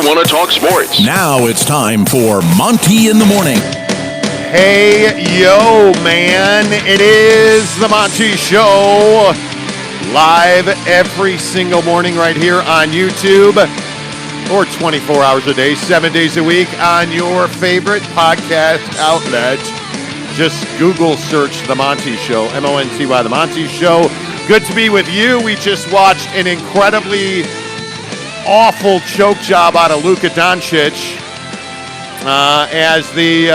want to talk sports. Now it's time for Monty in the Morning. Hey, yo, man. It is the Monty Show. Live every single morning right here on YouTube. Or 24 hours a day, 7 days a week on your favorite podcast outlet. Just Google search The Monty Show, M-O-N-T-Y, The Monty Show. Good to be with you. We just watched an incredibly awful choke job out of Luka Doncic as the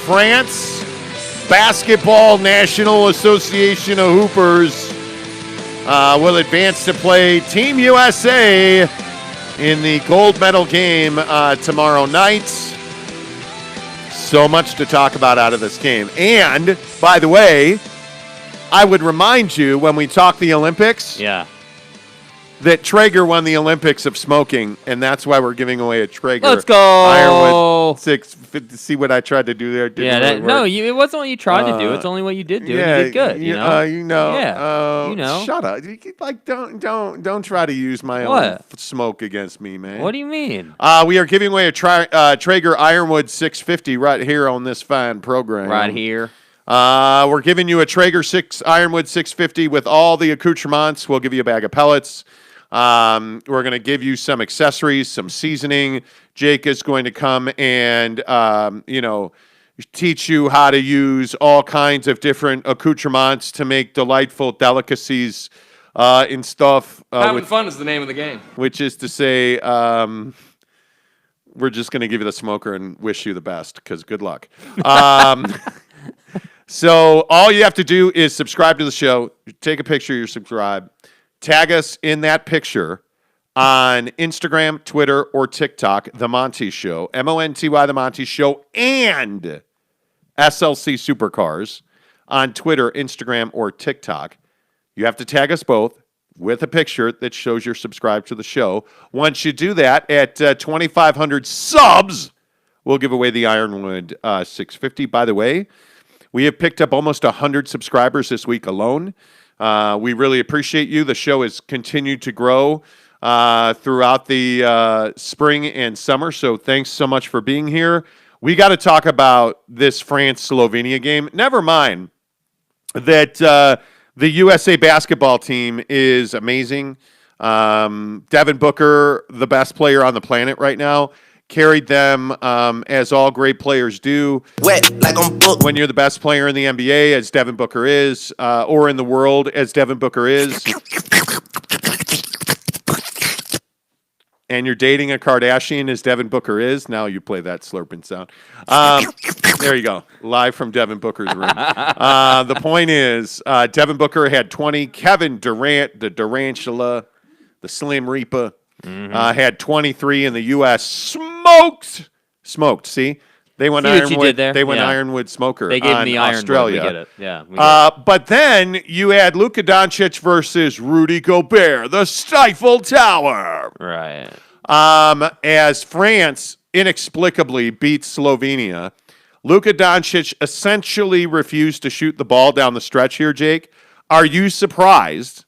France Basketball National Association of Hoopers will advance to play Team USA in the gold medal game tomorrow night. So much to talk about out of this game. And, by the way, I would remind you when we talk the Olympics that Traeger won the Olympics of smoking, and that's why we're giving away a Traeger. Let's go. Ironwood 650. See what I tried to do there? Didn't really work. It wasn't what you tried to do. It's only what you did do. Yeah, and you did good. You know. Shut up. Don't try to use my own smoke against me, man. What do you mean? We are giving away a Traeger Ironwood 650 right here on this fine program. Right here. We're giving you a Traeger Ironwood 650 with all the accoutrements. We'll give you a bag of pellets. We're going to give you some accessories, some seasoning. Jake is going to come and, teach you how to use all kinds of different accoutrements to make delightful delicacies and stuff. Having fun is the name of the game. Which is to say, we're just going to give you the smoker and wish you the best, because good luck. So all you have to do is subscribe to the show, take a picture, you subscribe. Tag us in that picture on Instagram, Twitter, or TikTok, The Monty Show, M-O-N-T-Y, The Monty Show, and SLC Supercars on Twitter, Instagram, or TikTok. You have to tag us both with a picture that shows you're subscribed to the show. Once you do that, at 2,500 subs, we'll give away the Ironwood 650. By the way, we have picked up almost 100 subscribers this week alone. We really appreciate you. The show has continued to grow throughout the spring and summer, so thanks so much for being here. We got to talk about this France-Slovenia game. Never mind that the USA basketball team is amazing. Devin Booker, the best player on the planet right now, carried them as all great players do. When you're the best player in the NBA, as Devin Booker is, or in the world, as Devin Booker is, and you're dating a Kardashian, as Devin Booker is, now you play that slurping sound. There you go, live from Devin Booker's room. The point is, Devin Booker had 20. Kevin Durant, the Durantula, the Slim Reaper, had 23, and the U.S. smoked. See, they went Ironwood. They went Ironwood smoker. They gave on him the Australia. Ironwood. We get it. Yeah. But then you had Luka Doncic versus Rudy Gobert, the Stifle Tower. Right. As France inexplicably beats Slovenia, Luka Doncic essentially refused to shoot the ball down the stretch here. Jake, are you surprised?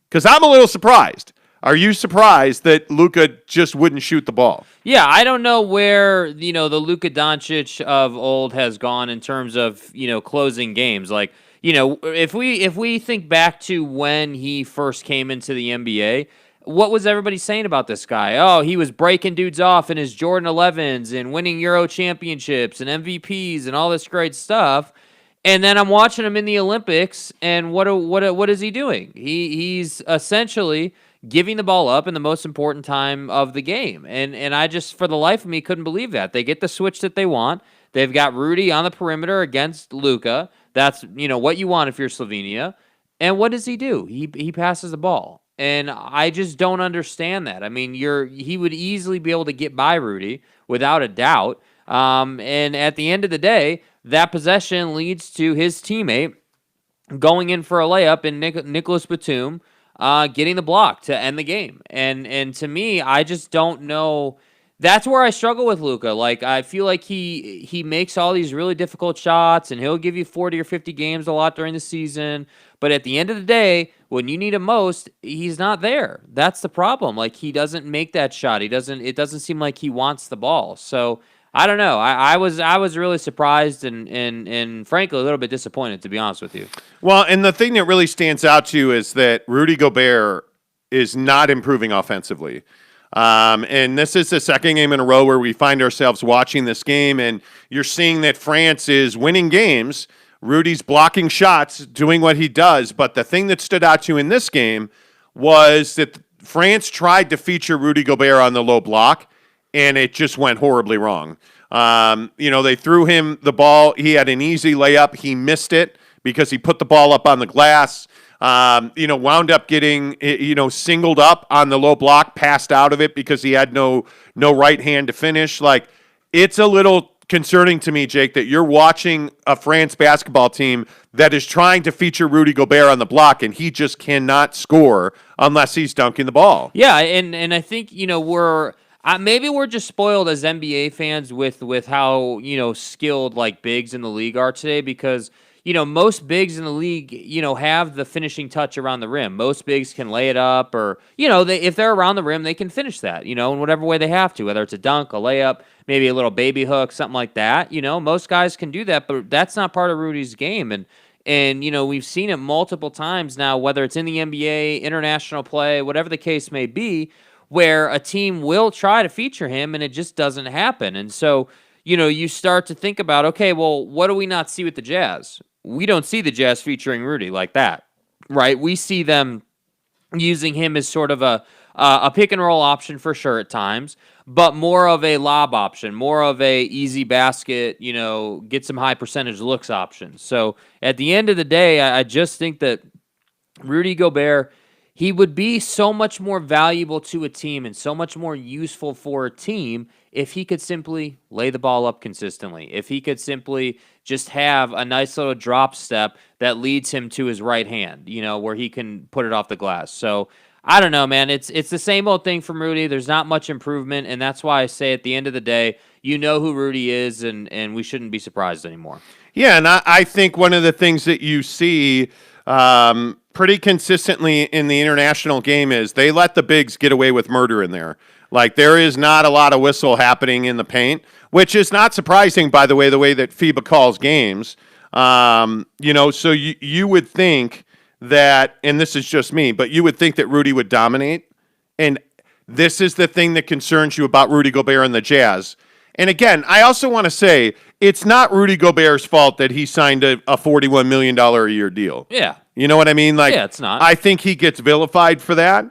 Because I'm a little surprised. Are you surprised that Luka just wouldn't shoot the ball? Yeah, I don't know where, the Luka Doncic of old has gone in terms of, closing games. Like, if we think back to when he first came into the NBA, what was everybody saying about this guy? Oh, he was breaking dudes off in his Jordan 11s and winning Euro championships and MVPs and all this great stuff. And then I'm watching him in the Olympics, and what is he doing? He's essentially giving the ball up in the most important time of the game. And I just, for the life of me, couldn't believe that. They get the switch that they want. They've got Rudy on the perimeter against Luka. That's, what you want if you're Slovenia. And what does he do? He passes the ball. And I just don't understand that. I mean, he would easily be able to get by Rudy without a doubt. And at the end of the day, that possession leads to his teammate going in for a layup in Nicholas Batum, getting the block to end the game. And to me, I just don't know That's where I struggle with Luka. Like, I feel like he makes all these really difficult shots, and he'll give you 40 or 50 games a lot during the season. But at the end of the day, when you need him most, he's not there. That's the problem. Like, he doesn't make that shot. It doesn't seem like he wants the ball. So I don't know. I was really surprised and frankly a little bit disappointed, to be honest with you. Well, and the thing that really stands out to you is that Rudy Gobert is not improving offensively. And this is the second game in a row where we find ourselves watching this game, and you're seeing that France is winning games. Rudy's blocking shots, doing what he does. But the thing that stood out to you in this game was that France tried to feature Rudy Gobert on the low block, and it just went horribly wrong. They threw him the ball. He had an easy layup. He missed it because he put the ball up on the glass. Wound up getting, singled up on the low block, passed out of it because he had no right hand to finish. Like, it's a little concerning to me, Jake, that you're watching a France basketball team that is trying to feature Rudy Gobert on the block, and he just cannot score unless he's dunking the ball. Yeah, and I think, maybe we're just spoiled as NBA fans with how, skilled like bigs in the league are today, because most bigs in the league, have the finishing touch around the rim. Most bigs can lay it up, or, if they're around the rim, they can finish that, in whatever way they have to, whether it's a dunk, a layup, maybe a little baby hook, something like that. Most guys can do that, but that's not part of Rudy's game. And we've seen it multiple times now, whether it's in the NBA, international play, whatever the case may be, where a team will try to feature him and it just doesn't happen. And so, you start to think about, okay, well, what do we not see with the Jazz? We don't see the Jazz featuring Rudy like that, right? We see them using him as sort of a pick and roll option for sure at times, but more of a lob option, more of a easy basket, get some high percentage looks option. So at the end of the day, I just think that Rudy Gobert, he would be so much more valuable to a team and so much more useful for a team if he could simply lay the ball up consistently, if he could simply just have a nice little drop step that leads him to his right hand, where he can put it off the glass. So I don't know, man. It's the same old thing from Rudy. There's not much improvement, and that's why I say at the end of the day, who Rudy is, and we shouldn't be surprised anymore. Yeah, and I think one of the things that you see pretty consistently in the international game is they let the bigs get away with murder in there. Like, there is not a lot of whistle happening in the paint, which is not surprising, by the way that FIBA calls games. So you would think that, and this is just me, but you would think that Rudy would dominate. And this is the thing that concerns you about Rudy Gobert and the Jazz. And again, I also want to say, it's not Rudy Gobert's fault that he signed a $41 million a year deal. Yeah. You know what I mean? Like, yeah, it's not. I think he gets vilified for that.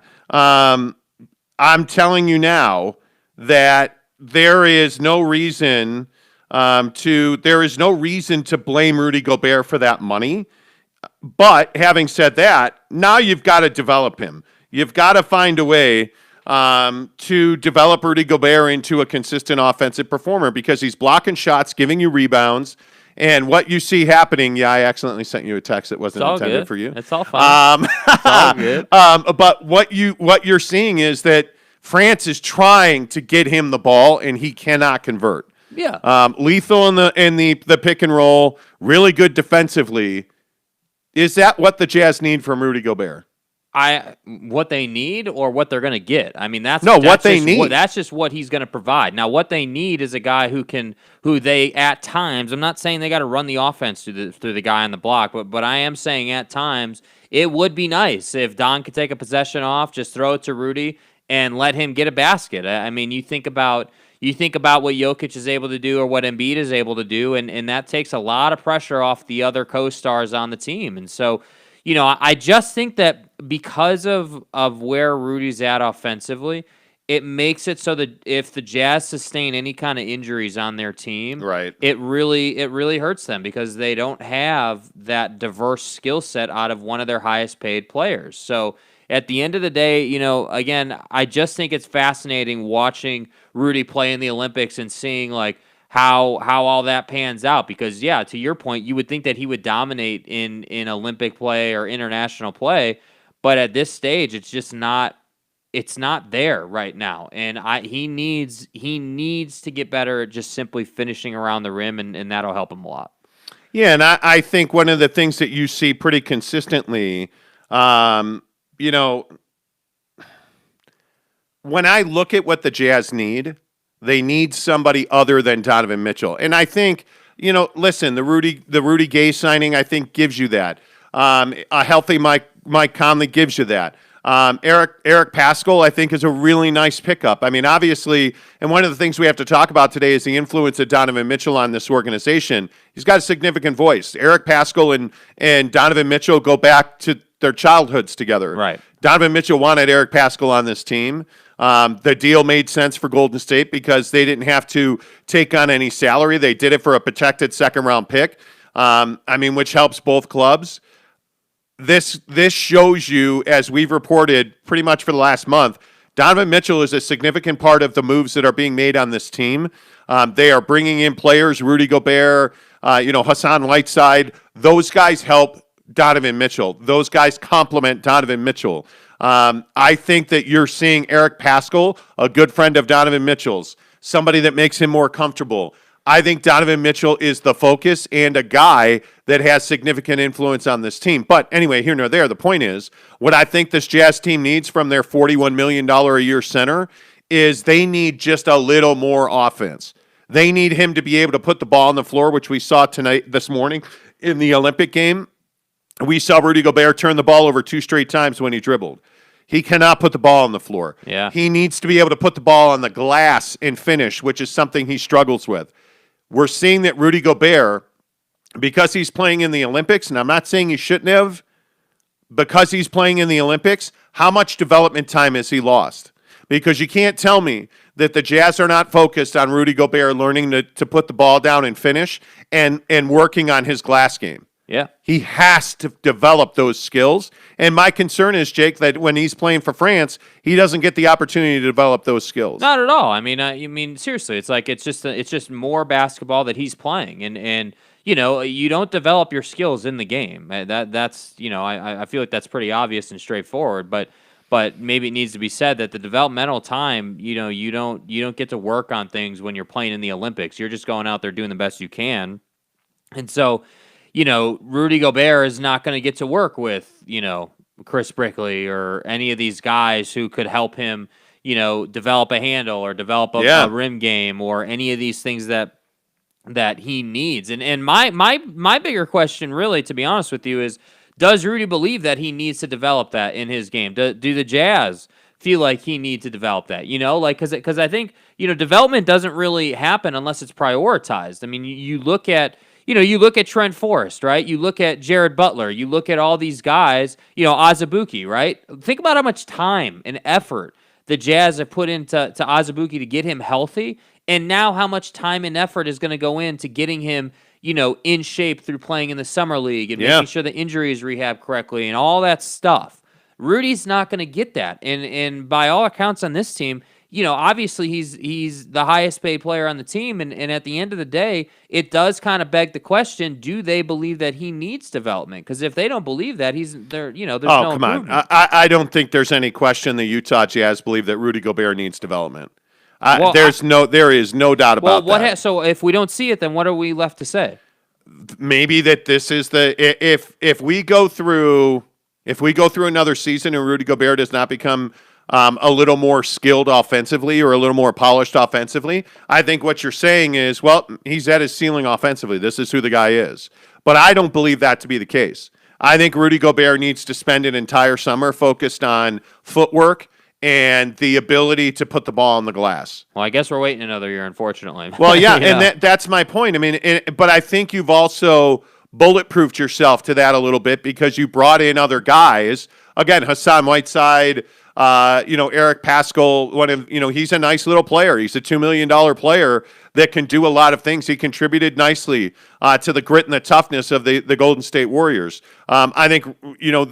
I'm telling you now that there is no reason to blame Rudy Gobert for that money. But having said that, now you've got to develop him. You've got to find a way to develop Rudy Gobert into a consistent offensive performer, because he's blocking shots, giving you rebounds. And what you see happening, I accidentally sent you a text that wasn't intended good. for you. It's all fine. It's all good. But what you're seeing is that France is trying to get him the ball, and he cannot convert. Yeah. Lethal in the pick and roll, really good defensively. Is that what the Jazz need from Rudy Gobert? What they need or what they're going to get? I mean, that's what they need. That's just what he's going to provide. Now, what they need is a guy who they at times. I'm not saying they got to run the offense through the guy on the block, but I am saying at times it would be nice if Don could take a possession off, just throw it to Rudy and let him get a basket. I mean, you think about what Jokic is able to do or what Embiid is able to do, and that takes a lot of pressure off the other co-stars on the team. And so, I just think that because of where Rudy's at offensively, it makes it so that if the Jazz sustain any kind of injuries on their team, right, it really hurts them, because they don't have that diverse skill set out of one of their highest paid players. So at the end of the day, again, I just think it's fascinating watching Rudy play in the Olympics and seeing like how all that pans out, because yeah, to your point, you would think that he would dominate in Olympic play or international play, but at this stage, it's just not it's not there right now, and he needs to get better at just simply finishing around the rim, and that'll help him a lot. Yeah, and I think one of the things that you see pretty consistently, you know, when I look at what the Jazz need, they need somebody other than Donovan Mitchell. And I think, listen, the Rudy Gay signing, I think, gives you that. A healthy Mike Conley gives you that. Eric Paschall, I think, is a really nice pickup. I mean, obviously, and one of the things we have to talk about today is the influence of Donovan Mitchell on this organization. He's got a significant voice. Eric Paschall and Donovan Mitchell go back to their childhoods together. Right. Donovan Mitchell wanted Eric Paschall on this team. The deal made sense for Golden State because they didn't have to take on any salary. They did it for a protected second-round pick, which helps both clubs. This shows you, as we've reported pretty much for the last month, Donovan Mitchell is a significant part of the moves that are being made on this team. They are bringing in players, Rudy Gobert, Hassan Whiteside. Those guys help Donovan Mitchell. Those guys complement Donovan Mitchell. I think that you're seeing Eric Paschall, a good friend of Donovan Mitchell's, somebody that makes him more comfortable. I think Donovan Mitchell is the focus and a guy that has significant influence on this team. But anyway, here nor there, the point is, what I think this Jazz team needs from their $41 million a year center is they need just a little more offense. They need him to be able to put the ball on the floor, which we saw this morning in the Olympic game. We saw Rudy Gobert turn the ball over 2 straight times when he dribbled. He cannot put the ball on the floor. Yeah. He needs to be able to put the ball on the glass and finish, which is something he struggles with. We're seeing that Rudy Gobert, because he's playing in the Olympics, and I'm not saying he shouldn't have, because he's playing in the Olympics, how much development time has he lost? Because you can't tell me that the Jazz are not focused on Rudy Gobert learning to put the ball down and finish and working on his glass game. Yeah. He has to develop those skills. And my concern is, Jake, that when he's playing for France, he doesn't get the opportunity to develop those skills. Not at all. I mean, seriously, it's like it's just more basketball that he's playing, and you don't develop your skills in the game. That's I feel like that's pretty obvious and straightforward. But maybe it needs to be said that the developmental time, you don't get to work on things when you're playing in the Olympics. You're just going out there doing the best you can, and so. Rudy Gobert is not going to get to work with, Chris Brickley or any of these guys who could help him, develop a handle or develop a rim game or any of these things that he needs. And my bigger question, really, to be honest with you, is does Rudy believe that he needs to develop that in his game? Do the Jazz feel like he needs to develop that? Because I think, development doesn't really happen unless it's prioritized. I mean, you look at Trent Forrest, right? You look at Jared Butler. You look at all these guys, Azubuike, right? Think about how much time and effort the Jazz have put into Azubuike to get him healthy, and now how much time and effort is going to go into getting him, in shape through playing in the summer league and making sure the injury is rehabbed correctly and all that stuff. Rudy's not going to get that, and by all accounts on this team, obviously he's the highest paid player on the team, and at the end of the day, it does kind of beg the question: do they believe that he needs development? Because if they don't believe that, there's no come on. I don't think there's any question the Utah Jazz believe that Rudy Gobert needs development. There is no doubt about that. So if we don't see it, then what are we left to say? Maybe that this is if we go through another season and Rudy Gobert does not become a little more skilled offensively or a little more polished offensively, I think what you're saying is, well, he's at his ceiling offensively. This is who the guy is. But I don't believe that to be the case. I think Rudy Gobert needs to spend an entire summer focused on footwork and the ability to put the ball on the glass. Well, I guess we're waiting another year, unfortunately. Well, yeah, and that's my point. I mean, but I think you've also bulletproofed yourself to that a little bit because you brought in other guys. Again, Hassan Whiteside, Eric Paschall, he's a nice little player. He's a $2 million player that can do a lot of things. He contributed nicely to the grit and the toughness of the Golden State Warriors. I think,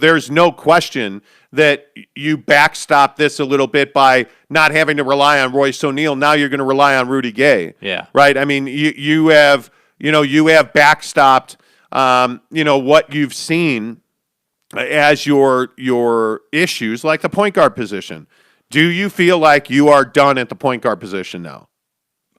there's no question that you backstop this a little bit by not having to rely on Royce O'Neal. Now you're going to rely on Rudy Gay. Yeah. Right? I mean, you have backstopped, what you've seen as your issues, like the point guard position. Do you feel like you are done at the point guard position now?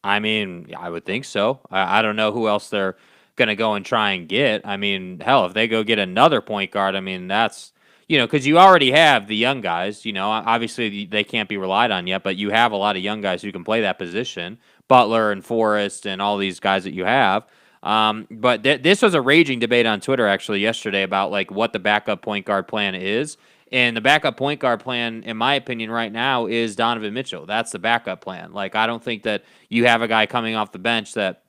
I mean, I would think so. I don't know who else they're going to go and try and get. I mean, hell, if they go get another point guard, I mean, that's, because you already have the young guys. Obviously they can't be relied on yet, but you have a lot of young guys who can play that position. Butler and Forrest and all these guys that you have. But this was a raging debate on Twitter actually yesterday about like what the backup point guard plan is. And the backup point guard plan, in my opinion, right now is Donovan Mitchell. That's the backup plan. Like, I don't think that you have a guy coming off the bench that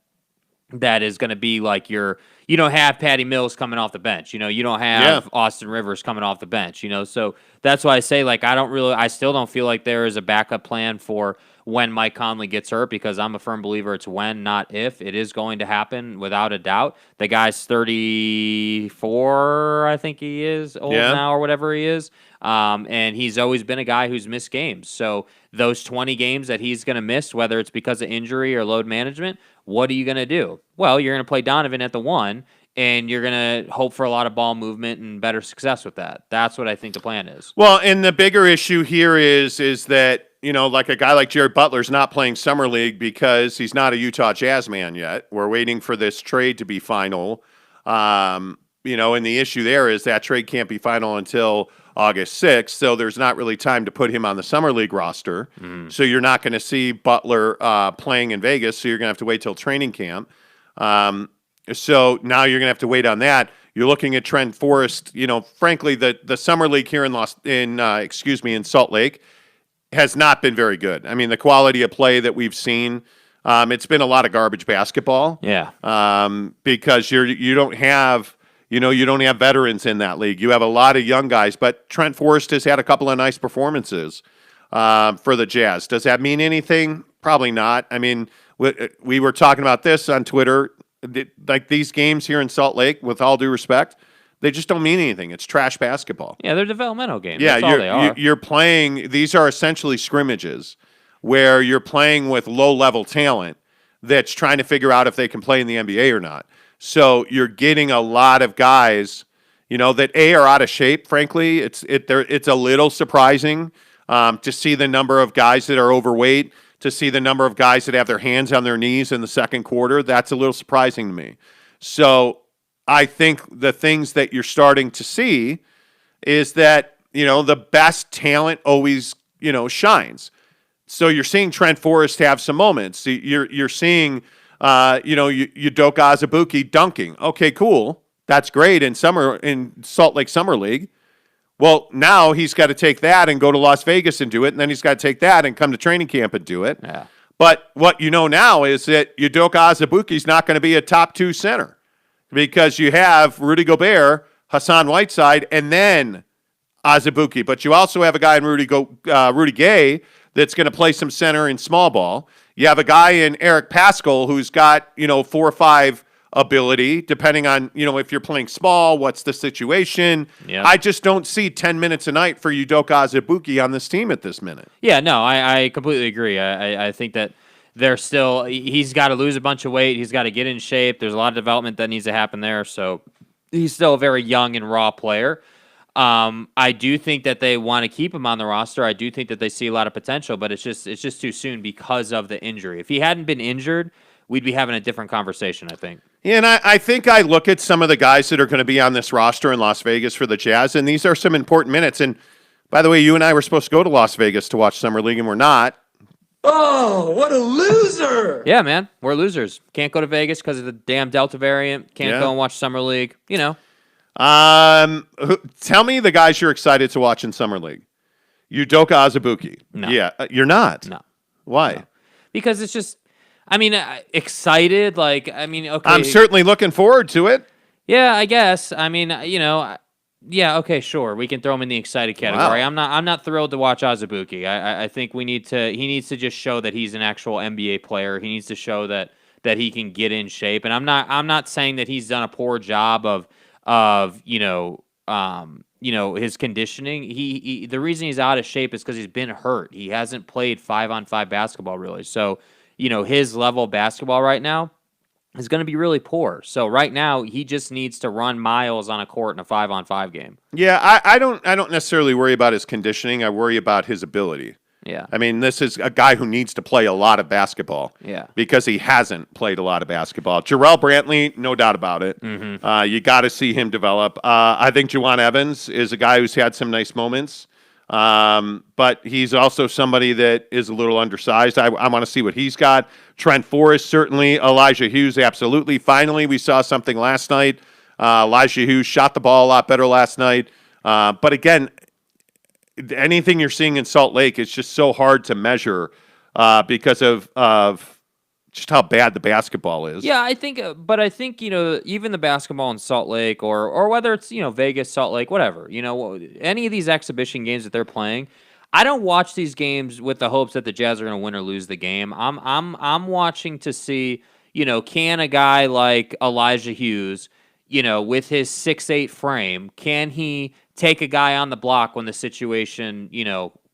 is going to be like you don't have Patty Mills coming off the bench. You don't have Austin Rivers coming off the bench. So that's why I say, like, I still don't feel like there is a backup plan for when Mike Conley gets hurt, because I'm a firm believer it's when, not if. It is going to happen without a doubt. The guy's 34, I think he is, old now or whatever he is. And he's always been a guy who's missed games. So those 20 games that he's going to miss, whether it's because of injury or load management, what are you going to do? Well, you're going to play Donovan at the 1, and you're going to hope for a lot of ball movement and better success with that. That's what I think the plan is. Well, and the bigger issue here is that, like a guy like Jared Butler's not playing Summer League because he's not a Utah Jazz man yet. We're waiting for this trade to be final. And the issue there is that trade can't be final until August 6th, so there's not really time to put him on the Summer League roster. Mm-hmm. So you're not going to see Butler playing in Vegas, so you're going to have to wait till training camp. So now you're going to have to wait on that. You're looking at Trent Forrest. Frankly, the Summer League here in Salt Lake has not been very good. I mean, the quality of play that we've seen, it's been a lot of garbage basketball. Yeah. Because you don't have veterans in that league. You have a lot of young guys, but Trent Forrest has had a couple of nice performances for the Jazz. Does that mean anything? Probably not. I mean, we were talking about this on Twitter. Like these games here in Salt Lake, with all due respect, they just don't mean anything. It's trash basketball. Yeah, they're developmental games. Yeah, that's all they are. You're playing. These are essentially scrimmages where you're playing with low-level talent that's trying to figure out if they can play in the NBA or not. So you're getting a lot of guys, that are out of shape. Frankly, it's a little surprising to see the number of guys that are overweight, to see the number of guys that have their hands on their knees in the second quarter. That's a little surprising to me. So I think the things that you're starting to see is that, the best talent always, shines. So you're seeing Trent Forrest have some moments. You're seeing, Udoka Azubuike dunking. Okay, cool. That's great in Salt Lake Summer League. Well, now he's got to take that and go to Las Vegas and do it, and then he's got to take that and come to training camp and do it. Yeah. But what you know now is that Udoka Azubuike is not going to be a top 2 center because you have Rudy Gobert, Hassan Whiteside, and then Azubuike. But you also have a guy in Rudy Gay that's going to play some center in small ball. You have a guy in Eric Paschall who's got 4 or 5 ability, depending on, if you're playing small, what's the situation. Yeah. I just don't see 10 minutes a night for Udoka Azubuike on this team at this minute. Yeah, no, I completely agree. I think that he's got to lose a bunch of weight. He's got to get in shape. There's a lot of development that needs to happen there. So he's still a very young and raw player. I do think that they want to keep him on the roster. I do think that they see a lot of potential, but it's just too soon because of the injury. If he hadn't been injured, we'd be having a different conversation, I think. Yeah, and I think I look at some of the guys that are going to be on this roster in Las Vegas for the Jazz, and these are some important minutes. And by the way, you and I were supposed to go to Las Vegas to watch Summer League, and we're not. Oh, what a loser! Yeah, man, we're losers. Can't go to Vegas because of the damn Delta variant. Can't go and watch Summer League. Tell me the guys you're excited to watch in Summer League. Udoka Azubuike. No. Yeah, you're not. No. Why? No. Because it's just, excited. Okay. I'm certainly looking forward to it. Yeah, I guess. Yeah, okay, sure. We can throw him in the excited category. Wow. I'm not thrilled to watch Azubuike. I think he needs to just show that he's an actual NBA player. He needs to show that he can get in shape. And I'm not saying that he's done a poor job of his conditioning. He the reason he's out of shape is because he's been hurt. He hasn't played 5-on-5 basketball really. So, his level of basketball right now is going to be really poor. So right now he just needs to run miles on a court in a 5-on-5 game. Yeah, I don't necessarily worry about his conditioning. I worry about his ability. Yeah. I mean, this is a guy who needs to play a lot of basketball. Yeah. Because he hasn't played a lot of basketball. Jarrell Brantley, no doubt about it. Mm-hmm. You got to see him develop. I think Juwan Evans is a guy who's had some nice moments. But he's also somebody that is a little undersized. I want to see what he's got. Trent Forrest, certainly. Elijah Hughes, absolutely. Finally, we saw something last night. Elijah Hughes shot the ball a lot better last night. But again, anything you're seeing in Salt Lake is just so hard to measure because of just how bad the basketball is. Yeah, I think, even the basketball in Salt Lake or whether it's, Vegas, Salt Lake, whatever, any of these exhibition games that they're playing, I don't watch these games with the hopes that the Jazz are going to win or lose the game. I'm watching to see, can a guy like Elijah Hughes, with his 6'8" frame, can he take a guy on the block when the situation,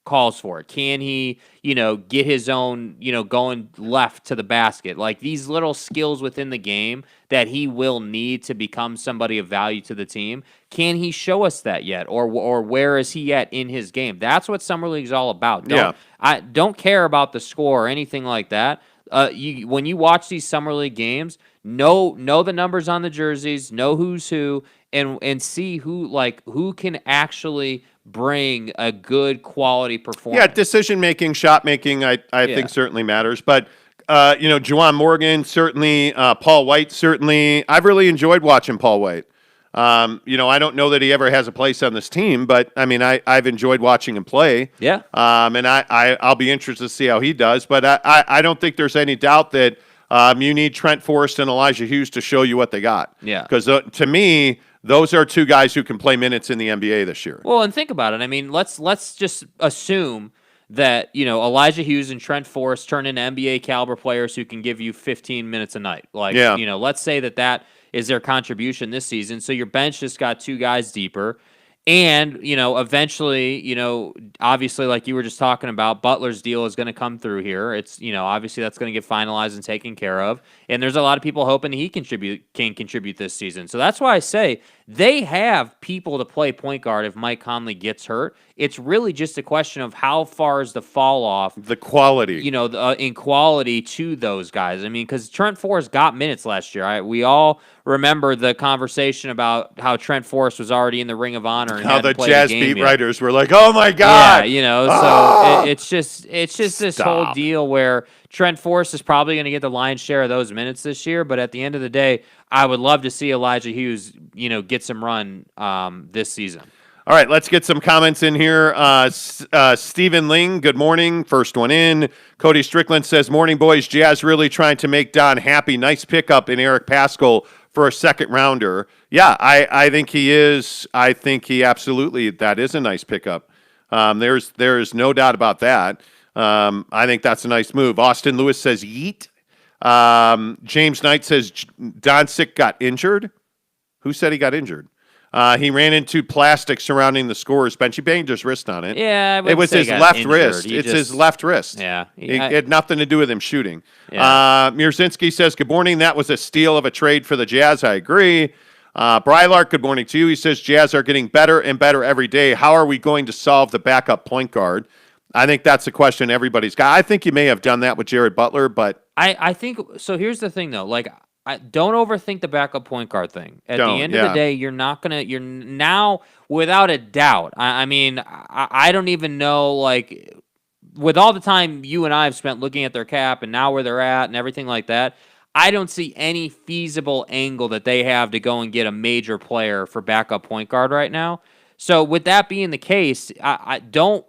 calls for it? Can he, get his own, going left to the basket? Like these little skills within the game that he will need to become somebody of value to the team. Can he show us that yet? Or where is he at in his game? That's what Summer League's all about. I don't care about the score or anything like that. When you watch these Summer League games, know the numbers on the jerseys, know who's who, and see who can actually bring a good quality performance. Yeah, decision making, shot making, I think certainly matters. But Juwan Morgan certainly, Paul White certainly. I've really enjoyed watching Paul White. I don't know that he ever has a place on this team, but I mean, I've enjoyed watching him play. Yeah. And I'll be interested to see how he does. But I don't think there's any doubt that you need Trent Forrest and Elijah Hughes to show you what they got. Yeah. Because to me, those are two guys who can play minutes in the NBA this year. Well, and think about it. I mean, let's just assume that, Elijah Hughes and Trent Forrest turn into NBA caliber players who can give you 15 minutes a night. Let's say that is their contribution this season. So your bench just got two guys deeper. And, eventually, obviously, like you were just talking about, Butler's deal is going to come through here. It's, obviously that's going to get finalized and taken care of. And there's a lot of people hoping he can contribute this season. So that's why I say they have people to play point guard if Mike Conley gets hurt. It's really just a question of how far is the fall off. The quality. In quality to those guys. I mean, because Trent Forrest got minutes last year. We all remember the conversation about how Trent Forrest was already in the Ring of Honor. And how the Jazz beat yet. writers were like, oh my God. Yeah, so it's just this whole deal where Trent Forrest is probably going to get the lion's share of those minutes this year. But at the end of the day, I would love to see Elijah Hughes, get some run this season. All right, let's get some comments in here. Stephen Ling, good morning. First one in. Cody Strickland says, morning, boys. Jazz really trying to make Don happy. Nice pickup in Eric Paschall for a second rounder. Yeah, I think he is. I think he absolutely, that is a nice pickup. There's no doubt about that. I think that's a nice move. Austin Lewis says, yeet. James Knight says, Doncic got injured. Who said he got injured? He ran into plastic surrounding the scorer's bench. He banged his wrist on it. Yeah, it was his left wrist. It's his left wrist. Yeah. It had nothing to do with him shooting. Yeah. Mirzinski says, good morning. That was a steal of a trade for the Jazz. I agree. Brylark, good morning to you. He says, Jazz are getting better and better every day. How are we going to solve the backup point guard? I think that's a question everybody's got. I think you may have done that with Jared Butler, but I think so. Here's the thing, though. Don't overthink the backup point guard thing. At the end of the day, you're now without a doubt. I don't even know, with all the time you and I have spent looking at their cap and now where they're at and everything like that, I don't see any feasible angle that they have to go and get a major player for backup point guard right now. So with that being the case, I don't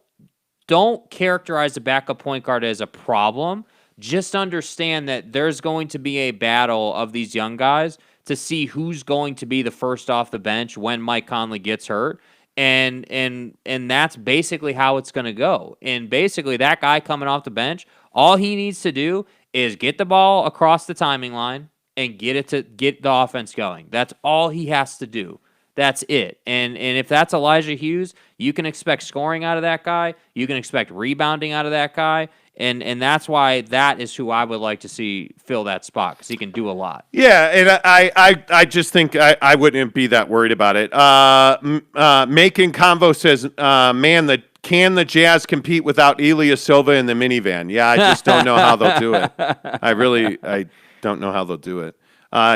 characterize the backup point guard as a problem. Just understand that there's going to be a battle of these young guys to see who's going to be the first off the bench when Mike Conley gets hurt. And that's basically how it's going to go. And basically that guy coming off the bench, all he needs to do is get the ball across the timing line and get the offense going. That's all he has to do. That's it. And if that's Elijah Hughes, you can expect scoring out of that guy. You can expect rebounding out of that guy. And that's why that is who I would like to see fill that spot because he can do a lot. Yeah, and I just think I wouldn't be that worried about it. Macon Convo says, man, can the Jazz compete without Elia Silva in the minivan? Yeah, I just don't know how they'll do it. I don't know how they'll do it.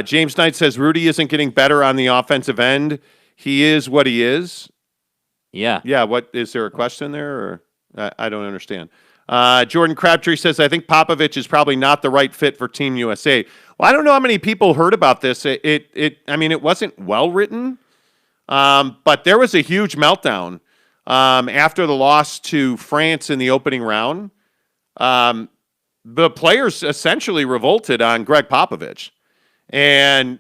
James Knight says, Rudy isn't getting better on the offensive end. He is what he is. Yeah. Yeah, what is there a question there? Or I don't understand. Jordan Crabtree says, I think Popovich is probably not the right fit for Team USA. Well, I don't know how many people heard about this. It wasn't well written, but there was a huge meltdown after the loss to France in the opening round. The players essentially revolted on Greg Popovich. And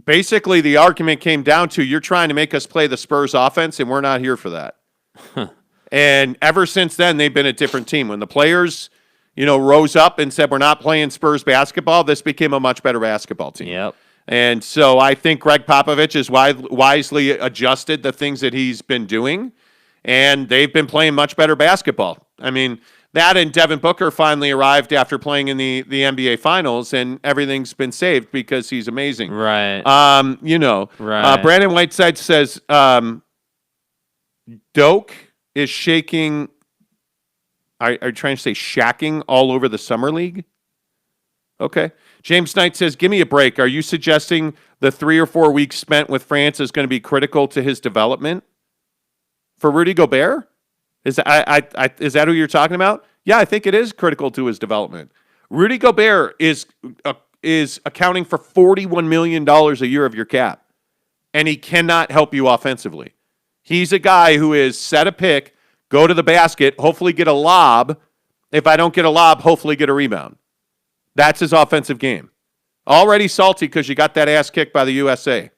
basically the argument came down to, you're trying to make us play the Spurs offense, and we're not here for that. And ever since then, they've been a different team. When the players, rose up and said, we're not playing Spurs basketball, this became a much better basketball team. Yep. And so I think Greg Popovich has wisely adjusted the things that he's been doing, and they've been playing much better basketball. I mean, that and Devin Booker finally arrived after playing in the NBA Finals, and everything's been saved because he's amazing. Right. Right. Brandon Whiteside says, Doak is shaking. Are you trying to say shacking all over the summer league? Okay. James Knight says, give me a break. Are you suggesting the 3 or 4 weeks spent with France is going to be critical to his development? For Rudy Gobert? Is that who you're talking about? Yeah, I think it is critical to his development. Rudy Gobert is accounting for $41 million a year of your cap, and he cannot help you offensively. He's a guy who is set a pick, go to the basket, hopefully get a lob. If I don't get a lob, hopefully get a rebound. That's his offensive game. Already salty because you got that ass kicked by the USA.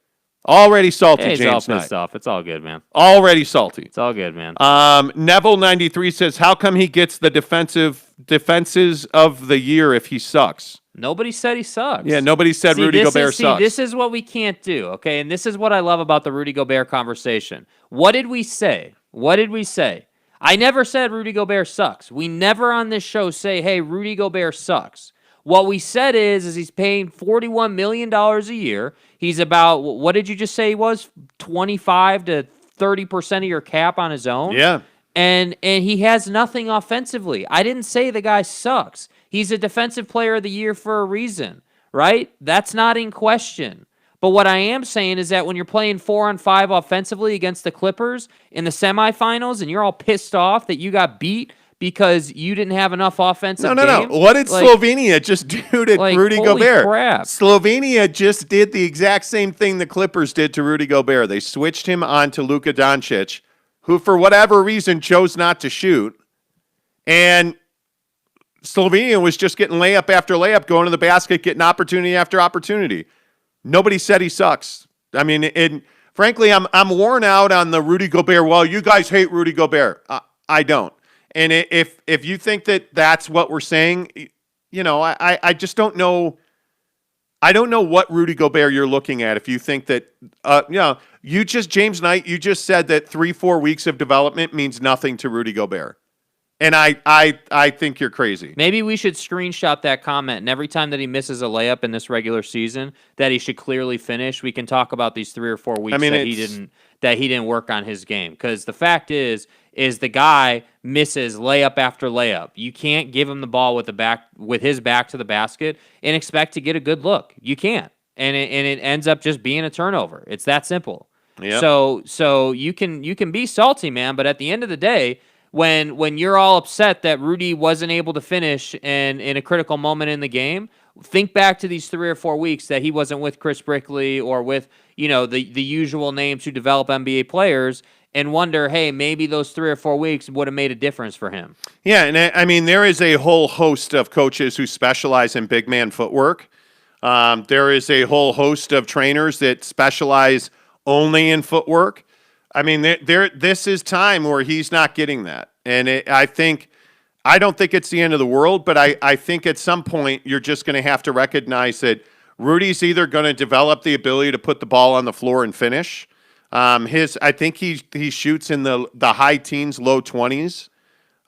Already salty, Hey, James all Knight. pissed off. It's all good, man. Already salty. It's all good, man. Neville93 says, how come he gets the defenses of the year if he sucks? Nobody said he sucks. Yeah, nobody said Rudy Gobert sucks. This is what we can't do, okay? And this is what I love about the Rudy Gobert conversation. What did we say? I never said Rudy Gobert sucks. We never on this show say, hey, Rudy Gobert sucks. What we said is he's paying $41 million a year. He's about, what did you just say he was? 25 to 30% of your cap on his own? Yeah. And he has nothing offensively. I didn't say the guy sucks. He's a defensive player of the year for a reason, right? That's not in question. But what I am saying is that when you're playing 4-on-5 offensively against the Clippers in the semifinals and you're all pissed off that you got beat because you didn't have enough offensive No. game. What did Slovenia just do to Rudy holy Gobert? Crap. Slovenia just did the exact same thing the Clippers did to Rudy Gobert. They switched him on to Luka Doncic, who for whatever reason chose not to shoot. And Slovenia was just getting layup after layup, going to the basket, getting opportunity after opportunity. Nobody said he sucks. I mean, and frankly, I'm worn out on the Rudy Gobert. Well, you guys hate Rudy Gobert. I don't. And if you think that that's what we're saying, I just don't know. I don't know what Rudy Gobert you're looking at. If you think that, James Knight, you just said that 3-4 weeks of development means nothing to Rudy Gobert. And I think you're crazy. Maybe we should screenshot that comment, and every time that he misses a layup in this regular season that he should clearly finish, we can talk about these 3 or 4 weeks that he didn't work on his game. Because the fact is the guy misses layup after layup. You can't give him the ball with his back to the basket and expect to get a good look. You can't, and it ends up just being a turnover. It's that simple. Yep. So you can be salty, man, but at the end of the day, when you're all upset that Rudy wasn't able to finish in a critical moment in the game, think back to these 3 or 4 weeks that he wasn't with Chris Brickley or with the usual names who develop NBA players, and wonder, hey, maybe those 3 or 4 weeks would have made a difference for him. Yeah, and I mean, there is a whole host of coaches who specialize in big man footwork. There is a whole host of trainers that specialize only in footwork. I mean, this is time where he's not getting that. And I don't think it's the end of the world, but I think at some point you're just going to have to recognize that Rudy's either going to develop the ability to put the ball on the floor and finish. I think he shoots in the high teens, low 20s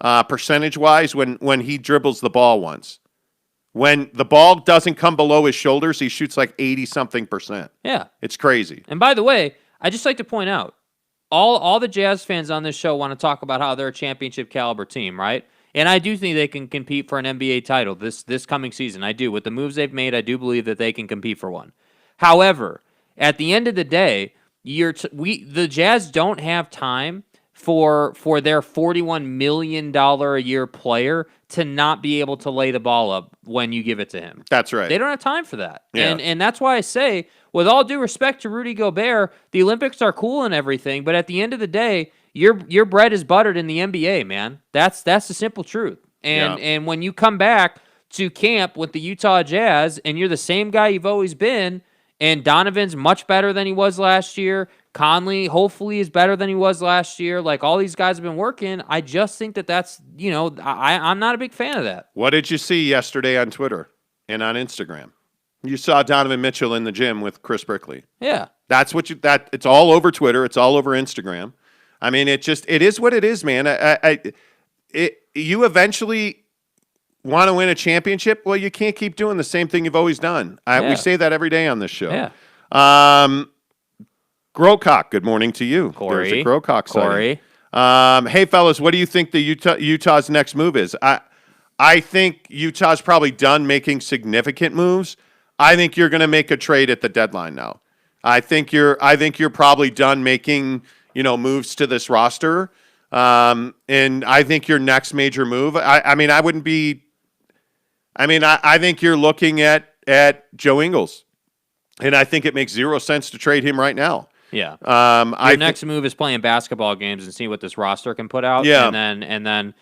percentage-wise when he dribbles the ball once. When the ball doesn't come below his shoulders, he shoots like 80-something%. Yeah. It's crazy. And by the way, I just like to point out, all the Jazz fans on this show want to talk about how they're a championship caliber team, right? And I do think they can compete for an NBA title this coming season. I do. With the moves they've made, I do believe that they can compete for one. However, at the end of the day, the Jazz don't have time for their $41 million a year player to not be able to lay the ball up when you give it to him. That's right. They don't have time for that. Yeah. And that's why I say, with all due respect to Rudy Gobert, the Olympics are cool and everything, but at the end of the day, your bread is buttered in the NBA, man. That's the simple truth. And when you come back to camp with the Utah Jazz and you're the same guy you've always been, and Donovan's much better than he was last year, Conley hopefully is better than he was last year, like all these guys have been working, I just think that's, I'm not a big fan of that. What did you see yesterday on Twitter and on Instagram? You saw Donovan Mitchell in the gym with Chris Brickley. Yeah. That's what it's all over Twitter. It's all over Instagram. I mean, it is what it is, man. You eventually want to win a championship. Well, you can't keep doing the same thing you've always done. We say that every day on this show. Yeah. Grocock, good morning to you. Corey. There's a Grocock Corey. sighting. Hey, fellas, what do you think the Utah's next move is? I think Utah's probably done making significant moves. I think you're going to make a trade at the deadline now. I think you're probably done making moves to this roster. And I think your next major move. I think you're looking at Joe Ingles, and I think it makes zero sense to trade him right now. Yeah. Your next move is playing basketball games and see what this roster can put out. Yeah. And then,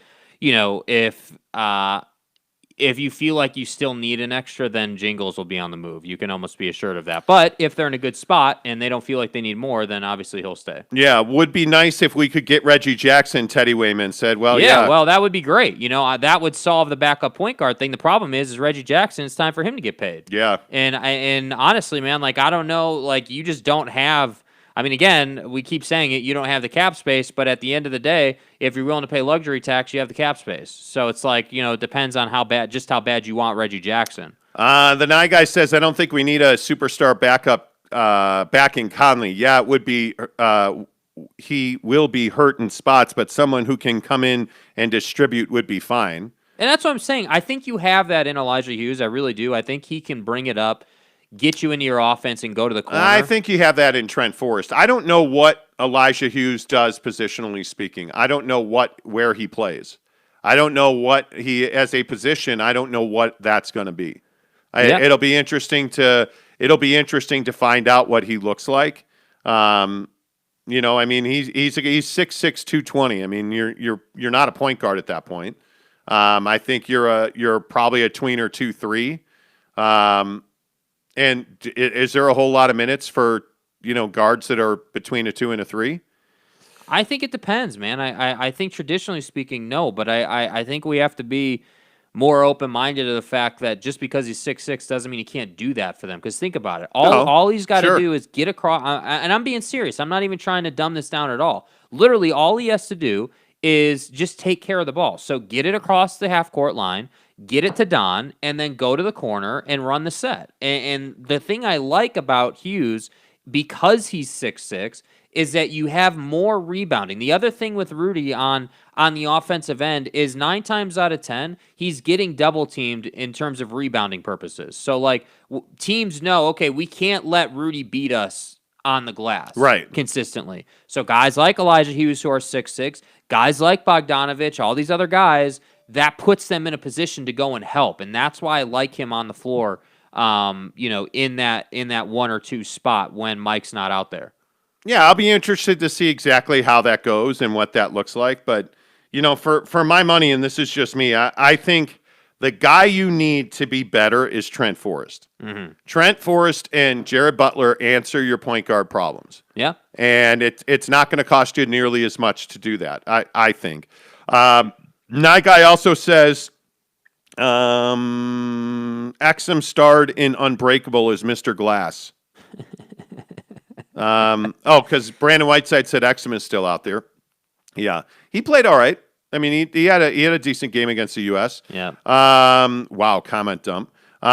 if you feel like you still need an extra, then Jingles will be on the move. You can almost be assured of that. But if they're in a good spot and they don't feel like they need more, then obviously he'll stay. Yeah, would be nice if we could get Reggie Jackson, Teddy Wayman said. Well, yeah. Well, that would be great. That would solve the backup point guard thing. The problem is Reggie Jackson, it's time for him to get paid. Yeah. And honestly, man, I don't know, you just don't have. I mean, again, we keep saying it, you don't have the cap space, but at the end of the day, if you're willing to pay luxury tax, you have the cap space. So it's it depends on how bad you want Reggie Jackson. The Nye guy says, I don't think we need a superstar backup backing Conley. Yeah, it would be, he will be hurt in spots, but someone who can come in and distribute would be fine. And that's what I'm saying. I think you have that in Elijah Hughes. I really do. I think he can bring it up, get you into your offense, and go to the corner. I think you have that in Trent Forrest. I don't know what Elijah Hughes does positionally speaking. I don't know where he plays. I don't know what he as a position. I don't know what that's going to be. It'll be interesting to find out what he looks like. He's 6'6", 220. I mean, you're not a point guard at that point. I think you're probably a tweener 2-3. And is there a whole lot of minutes for, guards that are between a 2 and a 3? I think it depends, man. I think traditionally speaking, no, but I think we have to be more open-minded to the fact that just because he's 6'6" doesn't mean he can't do that for them. Because think about it. All he's got to do is get across, and I'm being serious. I'm not even trying to dumb this down at all. Literally, all he has to do is just take care of the ball. So get it across the half-court line, get it to Don, and then go to the corner and run the set. And the thing I like about Hughes, because he's 6'6", is that you have more rebounding. The other thing with Rudy on the offensive end is 9 times out of 10, he's getting double-teamed in terms of rebounding purposes. So, teams know, okay, we can't let Rudy beat us on the glass consistently. So guys like Elijah Hughes who are 6'6", guys like Bogdanovich, all these other guys, that puts them in a position to go and help. And that's why I like him on the floor, in that 1 or 2 spot when Mike's not out there. Yeah, I'll be interested to see exactly how that goes and what that looks like. But, for my money, and this is just me, I think the guy you need to be better is Trent Forrest. Mm-hmm. Trent Forrest and Jared Butler answer your point guard problems. Yeah. And it's not going to cost you nearly as much to do that, I think. Nye guy also says, Exum starred in Unbreakable as Mr. Glass. Because Brandon Whiteside said Exum is still out there. Yeah. He played all right. I mean, he had a decent game against the U.S. Yeah. Wow, comment dump.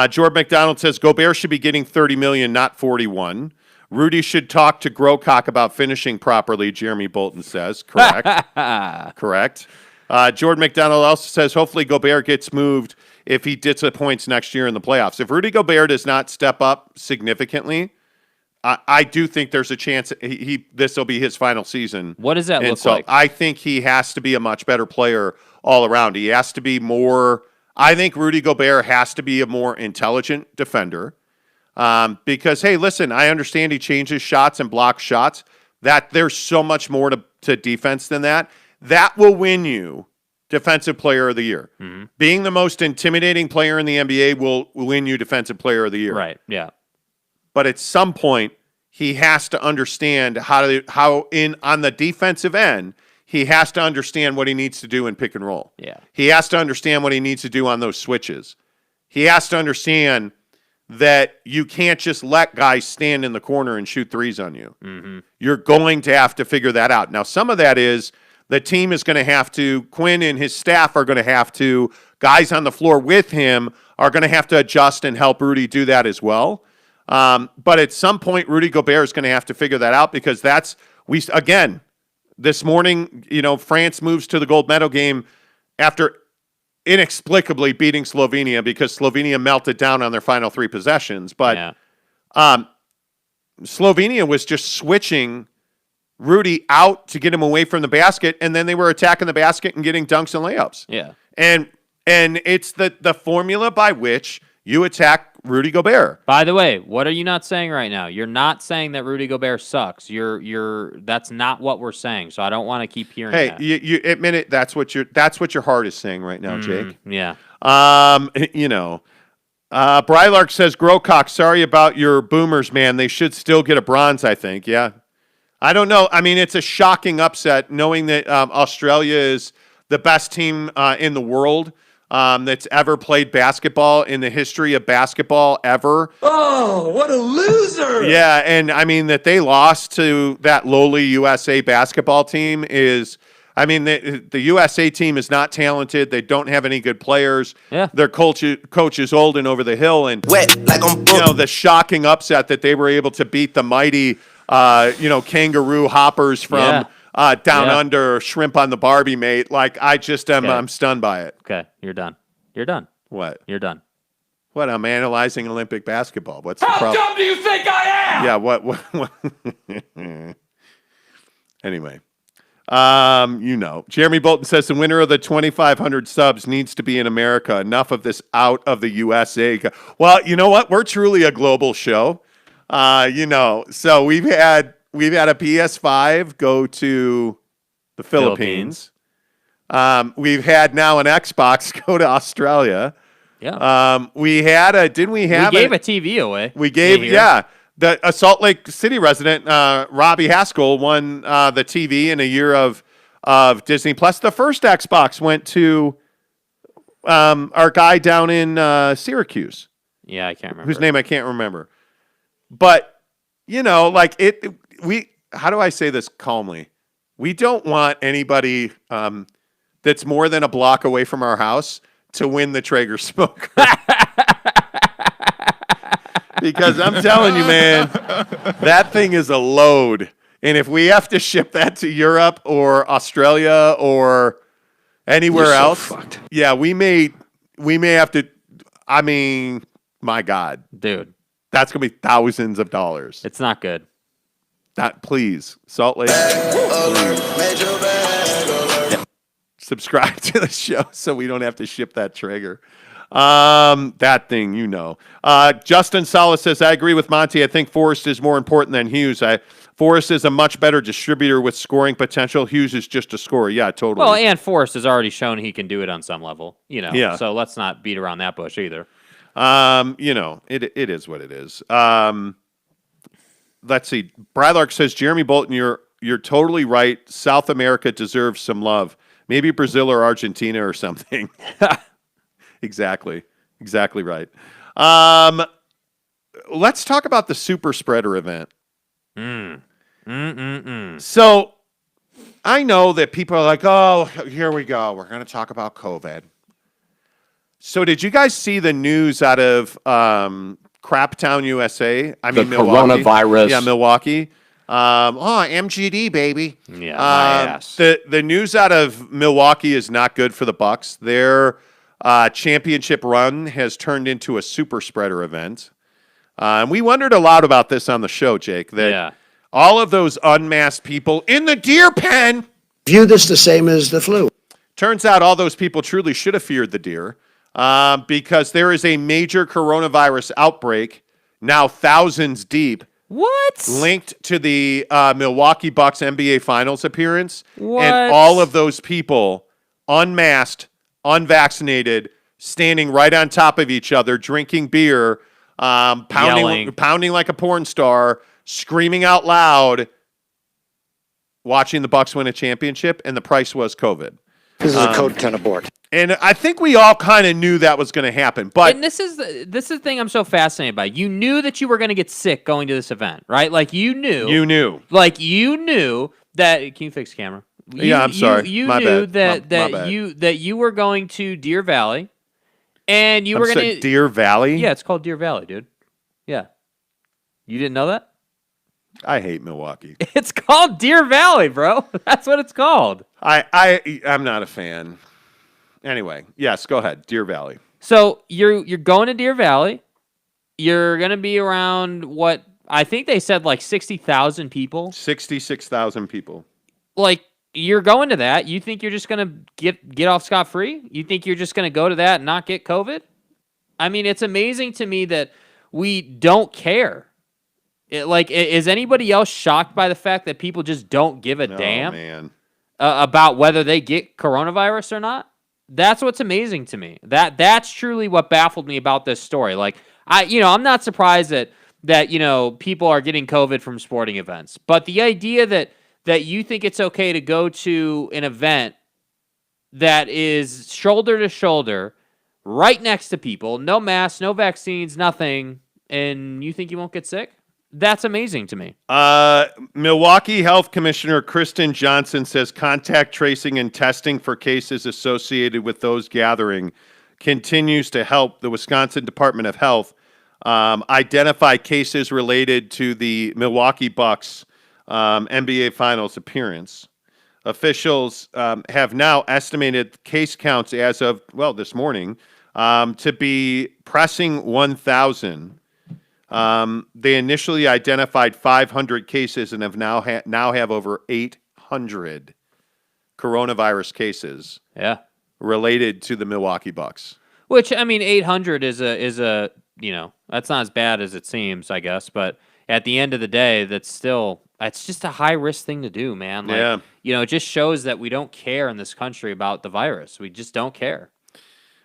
Jordan McDonald says Gobert should be getting $30 million, not 41. Rudy should talk to Grocock about finishing properly, Jeremy Bolton says. Correct. Correct. Jordan McDonald also says hopefully Gobert gets moved if he disappoints next year in the playoffs. If Rudy Gobert does not step up significantly, I do think there's a chance this will be his final season. What does that look like? I think he has to be a much better player all around. He has to be more – I think Rudy Gobert has to be a more intelligent defender. Because, hey, listen, I understand he changes shots and blocks shots. That there's so much more to defense than that. That will win you Defensive Player of the Year. Mm-hmm. Being the most intimidating player in the NBA will win you Defensive Player of the Year. Right, yeah. But at some point, he has to understand on the defensive end, he has to understand what he needs to do in pick and roll. Yeah. He has to understand what he needs to do on those switches. He has to understand that you can't just let guys stand in the corner and shoot threes on you. Mm-hmm. You're going to have to figure that out. Now, some of that is the team is going to have to, Quinn and his staff are going to have to, guys on the floor with him are going to have to adjust and help Rudy do that as well. But at some point, Rudy Gobert is going to have to figure that out because again, this morning, France moves to the gold medal game after inexplicably beating Slovenia because Slovenia melted down on their final 3 possessions. But Slovenia was just switching Rudy out to get him away from the basket, and then they were attacking the basket and getting dunks and layups. Yeah. And it's the formula by which you attack Rudy Gobert. By the way, what are you not saying right now? You're not saying that Rudy Gobert sucks. That's not what we're saying. So I don't want to keep hearing that. Hey, you admit it. That's what your heart is saying right now, Jake. Yeah. Brylark says, Grocock, sorry about your boomers, man. They should still get a bronze, I think. Yeah. I don't know. I mean, it's a shocking upset knowing that Australia is the best team in the world. That's ever played basketball in the history of basketball ever. Oh, what a loser! Yeah, and I mean that they lost to that lowly USA basketball team is, I mean, the USA team is not talented. They don't have any good players. Yeah. Their coach is old and over the hill. And the shocking upset that they were able to beat the mighty, kangaroo hoppers from down under, shrimp on the Barbie, mate. Like, I just I'm stunned by it. Okay, you're done. You're done. What? You're done. What? I'm analyzing Olympic basketball. What's the How problem? dumb do you think I am? Yeah, what? Anyway. Jeremy Bolton says the winner of the 2,500 subs needs to be in America. Enough of this out of the USA. Well, you know what? We're truly a global show. So we've had a PS5 go to the Philippines. We've had now an Xbox go to Australia. Yeah. We had a TV away. We gave, a Salt Lake City resident, Robbie Haskell, won the TV in a year of Disney Plus. The first Xbox went to our guy down in Syracuse. Yeah, I can't remember. Whose name I can't remember. But, how do I say this calmly? We don't want anybody that's more than a block away from our house to win the Traeger smoker. Because I'm telling you, man, that thing is a load. And if we have to ship that to Europe or Australia or anywhere else, we may have to. I mean, my God, dude, that's gonna be thousands of dollars. It's not good. Please, Salt Lake. Subscribe to the show so we don't have to ship that Traeger. That thing, Justin Salas says, I agree with Monty. I think Forrest is more important than Hughes. Forrest is a much better distributor with scoring potential. Hughes is just a scorer. Yeah, totally. Well, and Forrest has already shown he can do it on some level, Yeah. So let's not beat around that bush either. It is what it is. Let's see. Brylark says, Jeremy Bolton, you're totally right. South America deserves some love. Maybe Brazil or Argentina or something. Exactly right. Let's talk about the super spreader event. So I know that people are like, oh, here we go. We're going to talk about COVID. So did you guys see the news out of Craptown, USA? I mean, Milwaukee. Coronavirus. Yeah, Milwaukee. MGD, baby. Yeah, my ass. The news out of Milwaukee is not good for the Bucks. Their championship run has turned into a super spreader event. And we wondered a lot about this on the show, Jake, that all of those unmasked people in the deer pen view this the same as the flu. Turns out all those people truly should have feared the deer because there is a major coronavirus outbreak, now thousands deep. What? Linked to the Milwaukee Bucks NBA Finals appearance. What? And all of those people, unmasked, unvaccinated, standing right on top of each other, drinking beer, pounding like a porn star, screaming out loud, watching the Bucks win a championship, and the price was COVID. This is a code 10 abort. And I think we all kind of knew that was going to happen. But and this is the thing I'm so fascinated by. You knew that you were going to get sick going to this event, right? Like you knew. You knew. Like you knew that. Can you fix the camera? I'm sorry. You My knew bad. that you were going to Deer Valley, and you were going to Deer Valley. Yeah, it's called Deer Valley, dude. Yeah, you didn't know that? I hate Milwaukee. It's called Deer Valley, bro. That's what it's called. I'm not a fan. Anyway, yes, go ahead. Deer Valley. So you're going to Deer Valley. You're going to be around what I think they said like 60,000 people. 66,000 people. Like you're going to that. You think you're just going to get off scot-free? You think you're just going to go to that and not get COVID? I mean, it's amazing to me that we don't care. Is anybody else shocked by the fact that people just don't give a damn man. About whether they get coronavirus or not? That's what's amazing to me. That's truly what baffled me about this story. Like I'm not surprised that people are getting COVID from sporting events, but the idea that you think it's okay to go to an event that is shoulder to shoulder, right next to people, no masks, no vaccines, nothing, and you think you won't get sick? That's amazing to me. Milwaukee Health Commissioner Kristen Johnson says contact tracing and testing for cases associated with those gathering continues to help the Wisconsin Department of Health identify cases related to the Milwaukee Bucks NBA Finals appearance. Officials have now estimated case counts as of, this morning, to be pressing 1,000. They initially identified 500 cases and have now have over 800 coronavirus cases. Yeah, related to the Milwaukee Bucks. Which 800 is a that's not as bad as it seems, I guess. But at the end of the day, it's just a high risk thing to do, man. It just shows that we don't care in this country about the virus. We just don't care.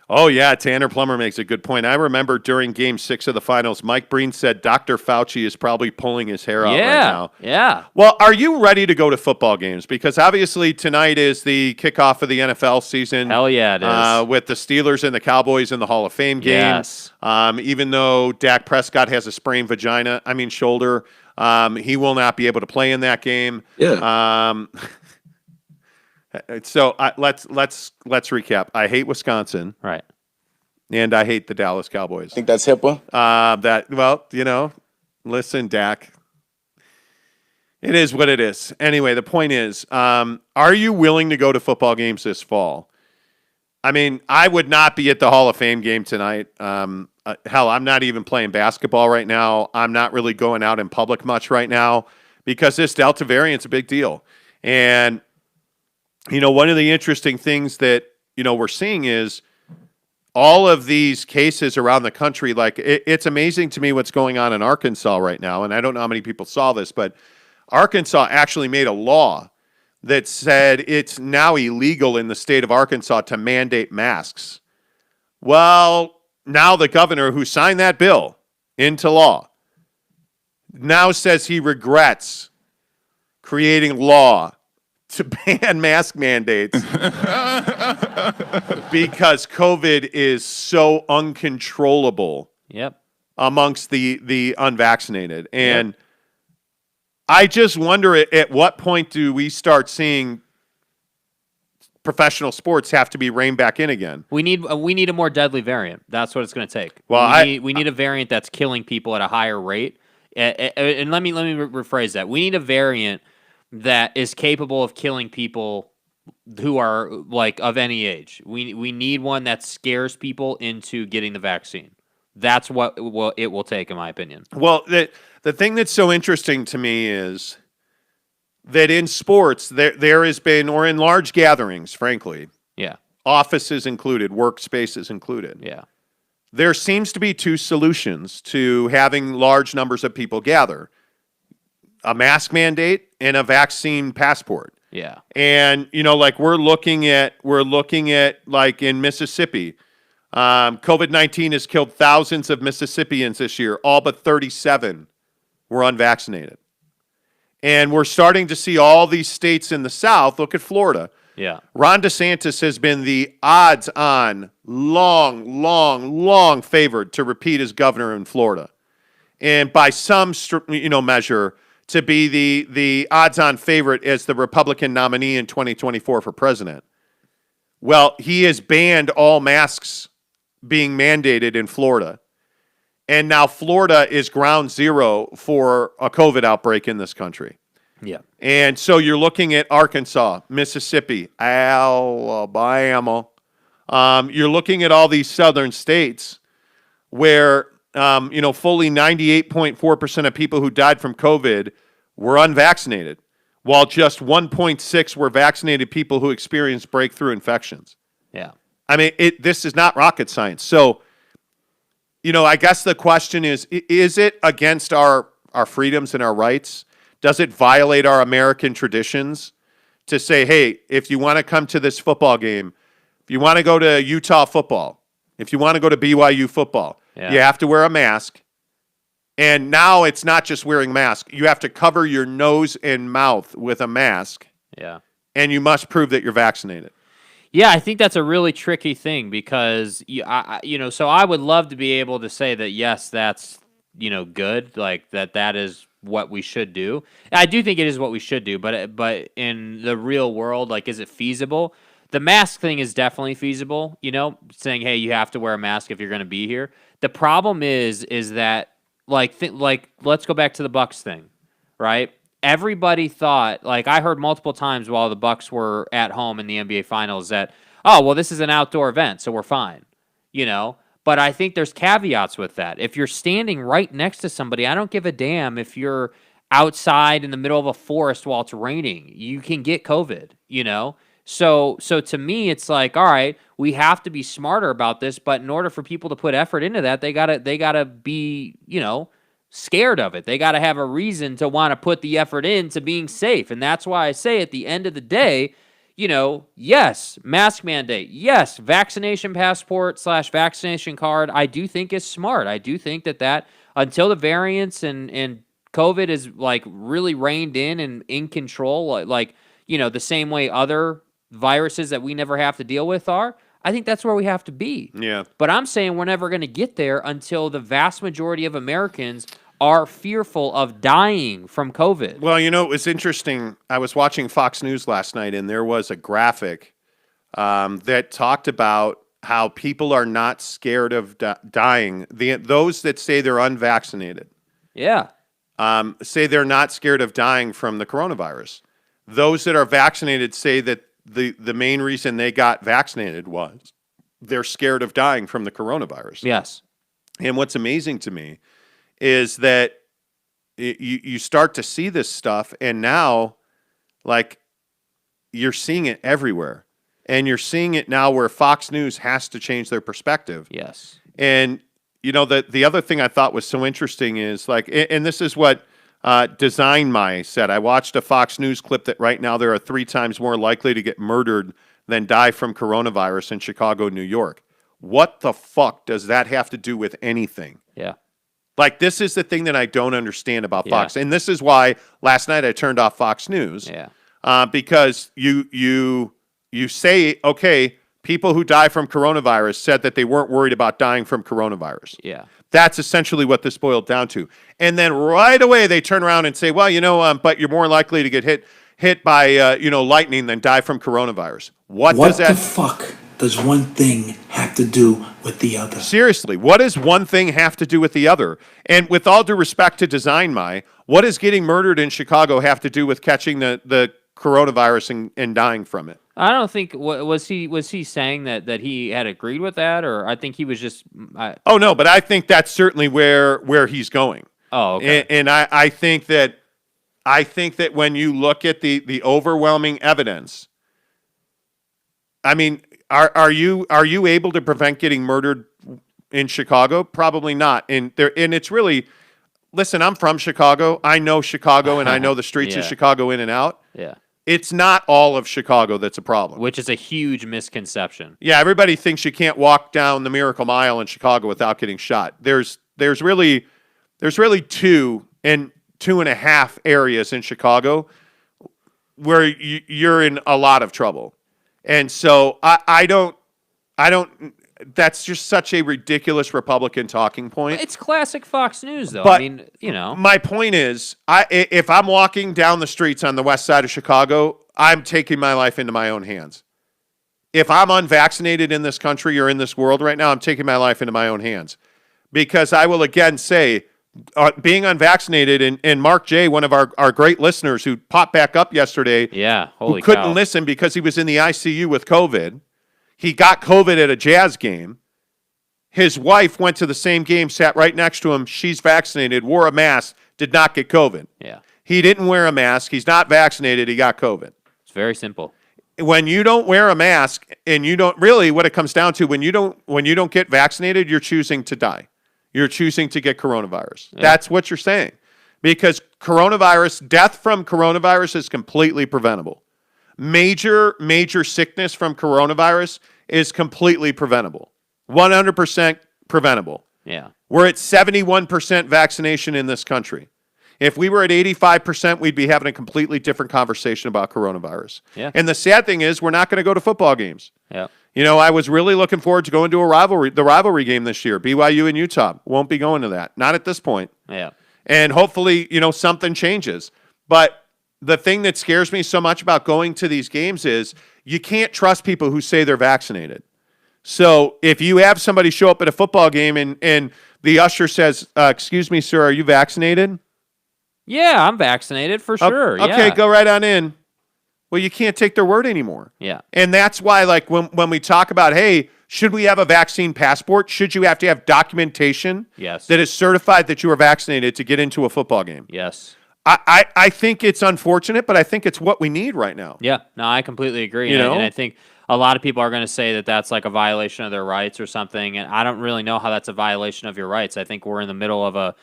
Oh, yeah, Tanner Plummer makes a good point. I remember during Game 6 of the Finals, Mike Breen said Dr. Fauci is probably pulling his hair out right now. Yeah. Well, are you ready to go to football games? Because obviously tonight is the kickoff of the NFL season. Hell yeah, it is. With the Steelers and the Cowboys in the Hall of Fame game. Yes. Even though Dak Prescott has a sprained shoulder, he will not be able to play in that game. Yeah. So let's recap. I hate Wisconsin, right, and I hate the Dallas Cowboys. I think that's HIPAA. Listen, Dak. It is what it is. Anyway, the point is, are you willing to go to football games this fall? I mean, I would not be at the Hall of Fame game tonight. Hell, I'm not even playing basketball right now. I'm not really going out in public much right now because this Delta variant's a big deal, and one of the interesting things that, we're seeing is all of these cases around the country. Like, it's amazing to me what's going on in Arkansas right now. And I don't know how many people saw this, but Arkansas actually made a law that said it's now illegal in the state of Arkansas to mandate masks. Well, now the governor who signed that bill into law now says he regrets creating law to ban mask mandates because COVID is so uncontrollable amongst the unvaccinated. And I just wonder at what point do we start seeing professional sports have to be reined back in again. We need a more deadly variant. That's what it's going to take. Well, we need a variant that's killing people at a higher rate. And let me rephrase that. We need a variant that is capable of killing people who are like of any age. We need one that scares people into getting the vaccine. That's what it will take, in my opinion. Well, the thing that's so interesting to me is that in sports, there has been, or in large gatherings, frankly, Yeah. offices included, workspaces included, Yeah. there seems to be two solutions to having large numbers of people gather: a mask mandate and a vaccine passport. Yeah. And, like we're looking at like in Mississippi, COVID-19 has killed thousands of Mississippians this year. All but 37 were unvaccinated. And we're starting to see all these states in the South. Look at Florida. Yeah. Ron DeSantis has been the odds-on, long favored to repeat as governor in Florida. And by some measure, to be the odds-on favorite as the Republican nominee in 2024 for president. Well, he has banned all masks being mandated in Florida. And now Florida is ground zero for a COVID outbreak in this country. Yeah. And so you're looking at Arkansas, Mississippi, Alabama. You're looking at all these southern states where, fully 98.4% of people who died from COVID were unvaccinated, while just 1.6 were vaccinated people who experienced breakthrough infections. Yeah. I mean, this is not rocket science. So, I guess the question is it against our freedoms and our rights? Does it violate our American traditions to say, hey, if you want to come to this football game, if you want to go to Utah football, if you want to go to BYU football, you have to wear a mask. And now it's not just wearing a mask. You have to cover your nose and mouth with a mask. Yeah. And you must prove that you're vaccinated. Yeah, I think that's a really tricky thing because so I would love to be able to say that yes, that's good, like that is what we should do. I do think it is what we should do, but in the real world, like, is it feasible? The mask thing is definitely feasible. Saying, hey, you have to wear a mask if you're going to be here. The problem is that like let's go back to the Bucks thing, right? Everybody thought, like I heard multiple times while the Bucks were at home in the NBA Finals that, oh, well, this is an outdoor event, so we're fine, But I think there's caveats with that. If you're standing right next to somebody, I don't give a damn if you're outside in the middle of a forest while it's raining. You can get COVID, So to me, it's like, all right, we have to be smarter about this, but in order for people to put effort into that, they gotta be, scared of it. They got to have a reason to want to put the effort into being safe. And that's why I say at the end of the day, yes, mask mandate. Yes, vaccination passport / vaccination card, I do think is smart. I do think that until the variants and COVID is like really reined in and in control, like the same way other viruses that we never have to deal with are, I think that's where we have to be. Yeah. But I'm saying we're never going to get there until the vast majority of Americans are fearful of dying from COVID. Well, it was interesting. I was watching Fox News last night, and there was a graphic that talked about how people are not scared of dying. Those that say they're unvaccinated, say they're not scared of dying from the coronavirus. Those that are vaccinated say that the main reason they got vaccinated was they're scared of dying from the coronavirus. Yes. And what's amazing to me is that you start to see this stuff, and now, like, you're seeing it everywhere. And you're seeing it now where Fox News has to change their perspective. Yes. And, the other thing I thought was so interesting is, like, and this is what Design My said. I watched a Fox News clip that right now there are 3 times more likely to get murdered than die from coronavirus in Chicago, New York. What the fuck does that have to do with anything? Yeah. Like, this is the thing that I don't understand about Fox. And this is why last night I turned off Fox News. Yeah. Because you say, okay, people who die from coronavirus said that they weren't worried about dying from coronavirus. Yeah. That's essentially what this boiled down to. And then right away they turn around and say, well, but you're more likely to get hit. hit by lightning than die from coronavirus. What What does that the fuck does one thing have to do with the other? seriously? What does one thing have to do with the other? And with all due respect to Design My, what does getting murdered in Chicago have to do with catching the coronavirus and dying from it? I don't think was he saying that he had agreed with that, or I think he was just. Oh no, but I think that's certainly where he's going. Oh, okay. And I think that when you look at the overwhelming evidence, I mean, are you able to prevent getting murdered in Chicago? Probably not. And it's really, listen, I'm from Chicago. I know Chicago, and I know the streets of Yeah. Chicago in and out. Yeah. It's not all of Chicago that's a problem. Which is a huge misconception. Yeah, everybody thinks you can't walk down the Miracle Mile in Chicago without getting shot. There's really 2.5 areas in Chicago where you're in a lot of trouble. And so I don't that's just such a ridiculous Republican talking point. It's classic Fox News, though. But I mean, my point is, if I'm walking down the streets on the west side of Chicago, I'm taking my life into my own hands. If I'm unvaccinated in this country or in this world right now, I'm taking my life into my own hands. Because I will again say, being unvaccinated, and Mark J., one of our great listeners who popped back up yesterday, holy who couldn't cow. listen because he was in the ICU with COVID. He got COVID at a Jazz game. His wife went to the same game, sat right next to him. She's vaccinated, wore a mask, did not get COVID. Yeah. He didn't wear a mask. He's not vaccinated. He got COVID. It's very simple. When you don't wear a mask, and you don't really, what it comes down to, when you don't get vaccinated, you're choosing to die. You're choosing to get coronavirus. Yeah. That's what you're saying. Because death from coronavirus is completely preventable. Major sickness from coronavirus is completely preventable. 100% preventable. Yeah. We're at 71% vaccination in this country. If we were at 85%, we'd be having a completely different conversation about coronavirus. Yeah. And the sad thing is, we're not going to go to football games. Yeah. I was really looking forward to going to the rivalry game this year, BYU and Utah. Won't be going to that. Not at this point. Yeah. And hopefully, something changes. But the thing that scares me so much about going to these games is you can't trust people who say they're vaccinated. So if you have somebody show up at a football game and the usher says, excuse me, sir, are you vaccinated? Yeah, I'm vaccinated for sure. Okay, yeah. go right on in. Well, you can't take their word anymore. Yeah. And that's why, like, when we talk about, hey, should we have a vaccine passport? Should you have to have documentation that is certified that you are vaccinated to get into a football game? Yes. I think it's unfortunate, but I think it's what we need right now. Yeah, no, I completely agree. And I think a lot of people are going to say that that's like a violation of their rights or something, and I don't really know how that's a violation of your rights. I think we're in the middle of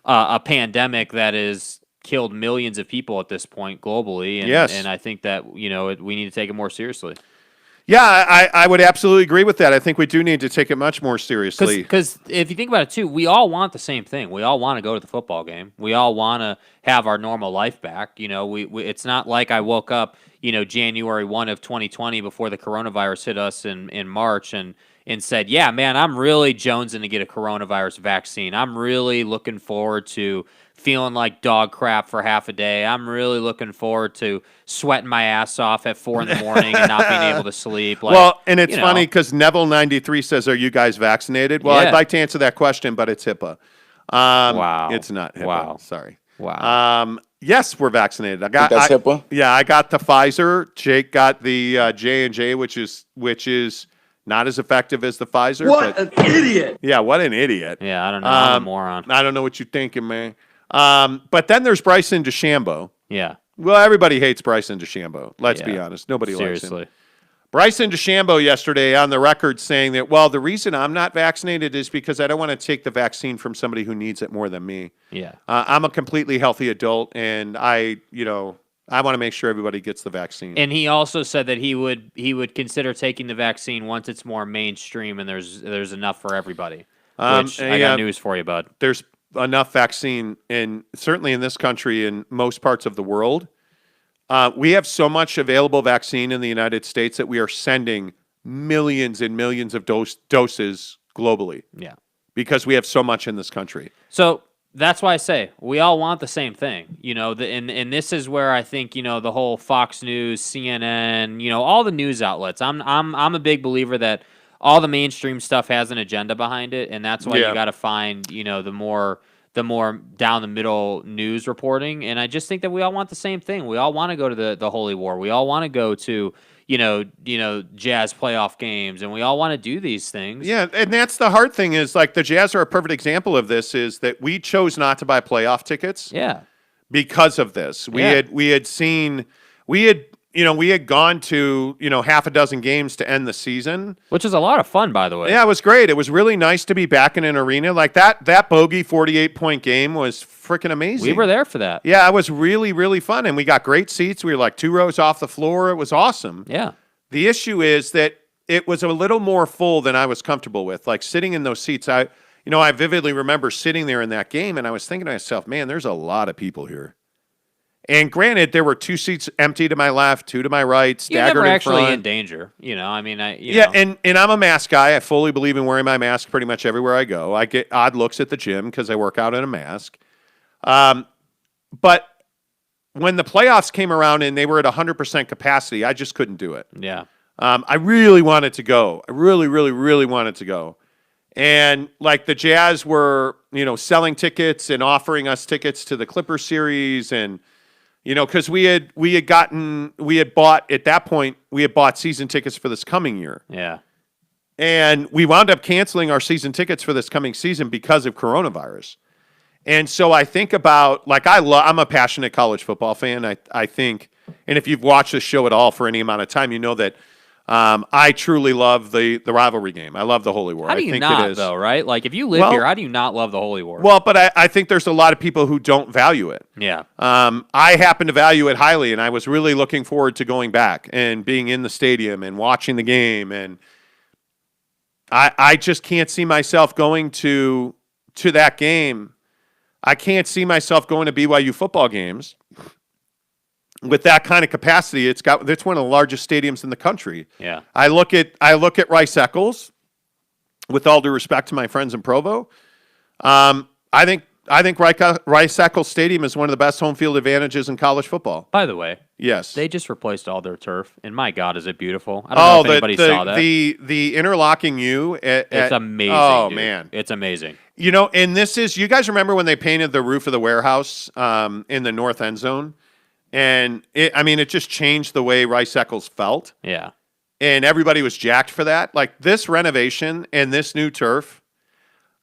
a pandemic that has killed millions of people at this point globally, and, and I think that we need to take it more seriously. Yeah, I would absolutely agree with that. I think we do need to take it much more seriously. Because if you think about it, too, we all want the same thing. We all want to go to the football game. We all want to have our normal life back. It's not like I woke up, January 1 of 2020 before the coronavirus hit us in March and said, yeah, man, I'm really jonesing to get a coronavirus vaccine. I'm really looking forward to feeling like dog crap for half a day. I'm really looking forward to sweating my ass off at 4 a.m. and not being able to sleep. And it's funny because Neville93 says, are you guys vaccinated? Well, I'd like to answer that question, but it's HIPAA. Wow. It's not HIPAA. Wow. Sorry. Wow. Yes, we're vaccinated. That's HIPAA? Yeah, I got the Pfizer. Jake got the J&J, which is not as effective as the Pfizer. What an idiot. Yeah, what an idiot. Yeah, I don't know. I'm a moron. I don't know what you're thinking, man. But then there's Bryson DeChambeau. Yeah. Well, everybody hates Bryson DeChambeau. Let's be honest. Nobody likes him. Bryson DeChambeau yesterday on the record saying that, well, the reason I'm not vaccinated is because I don't want to take the vaccine from somebody who needs it more than me. Yeah. I'm a completely healthy adult, and I want to make sure everybody gets the vaccine. And he also said that he would consider taking the vaccine once it's more mainstream and there's enough for everybody. Which I got news for you, bud. There's enough vaccine, certainly in this country and most parts of the world. We have so much available vaccine in the United States that we are sending millions and millions of doses globally. Yeah. Because we have so much in this country. So That's why I say we all want the same thing, and this is where I think, the whole Fox News, CNN, all the news outlets. I'm a big believer that all the mainstream stuff has an agenda behind it, and that's why you got to find, the more down the middle news reporting. And I just think that we all want the same thing. We all want to go to the Holy War. We all want to go to Jazz playoff games, and we all want to do these things. Yeah, and that's the hard thing is, like, the Jazz are a perfect example of this, is that we chose not to buy playoff tickets. Yeah. Because of this. We had gone to, half a dozen games to end the season. Which is a lot of fun, by the way. Yeah, it was great. It was really nice to be back in an arena. Like that bogey 48-point game was freaking amazing. We were there for that. Yeah, it was really, really fun. And we got great seats. We were like 2 rows off the floor. It was awesome. Yeah. The issue is that it was a little more full than I was comfortable with. Like, sitting in those seats, I vividly remember sitting there in that game, and I was thinking to myself, man, there's a lot of people here. And granted, there were 2 seats empty to my left, 2 to my right, staggered You're never in actually front. in danger. And I'm a mask guy. I fully believe in wearing my mask pretty much everywhere I go. I get odd looks at the gym because I work out in a mask. But when the playoffs came around and they were at 100% capacity, I just couldn't do it. Yeah. I really wanted to go. I really, really, really wanted to go. And like, the Jazz were, selling tickets and offering us tickets to the Clipper series, and because we had bought season tickets for this coming year. Yeah. And we wound up canceling our season tickets for this coming season because of coronavirus. And so I think about, like, I'm a passionate college football fan. I think, and if you've watched the show at all for any amount of time, you know that I truly love the rivalry game. I love the Holy War. How do you not, though, right? Like, if you live here, how do you not love the Holy War? Well, but I think there's a lot of people who don't value it. Yeah. I happen to value it highly, and I was really looking forward to going back and being in the stadium and watching the game. And I just can't see myself going to that game. I can't see myself going to BYU football games with that kind of capacity. It's one of the largest stadiums in the country. Yeah. I look at Rice Eccles, with all due respect to my friends in Provo. I think Rice Eccles Stadium is one of the best home field advantages in college football. By the way, yes, they just replaced all their turf, and my God, is it beautiful! I don't know if anybody saw that. The interlocking U. It's amazing. Oh, dude. man, it's amazing. And this is, you guys remember when they painted the roof of the warehouse in the north end zone? And it just changed the way Rice Eccles felt. Yeah. And everybody was jacked for that. Like, this renovation and this new turf,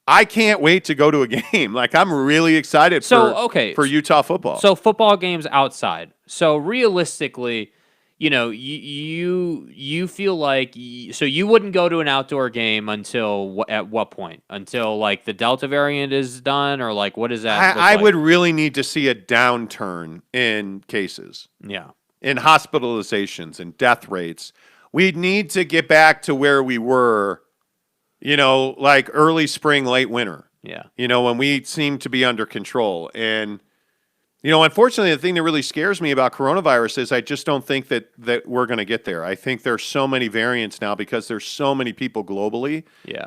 I can't wait to go to a game. Like, I'm really excited for Utah football. So football games outside. So realistically, you feel like, so you wouldn't go to an outdoor game until at what point? Until, like, the Delta variant is done, or like, what is that? I would really need to see a downturn in cases. Yeah. In hospitalizations and death rates. We'd need to get back to where we were, like early spring, late winter. Yeah. When we seemed to be under control. And unfortunately, the thing that really scares me about coronavirus is I just don't think that we're going to get there. I think there's so many variants now because there's so many people globally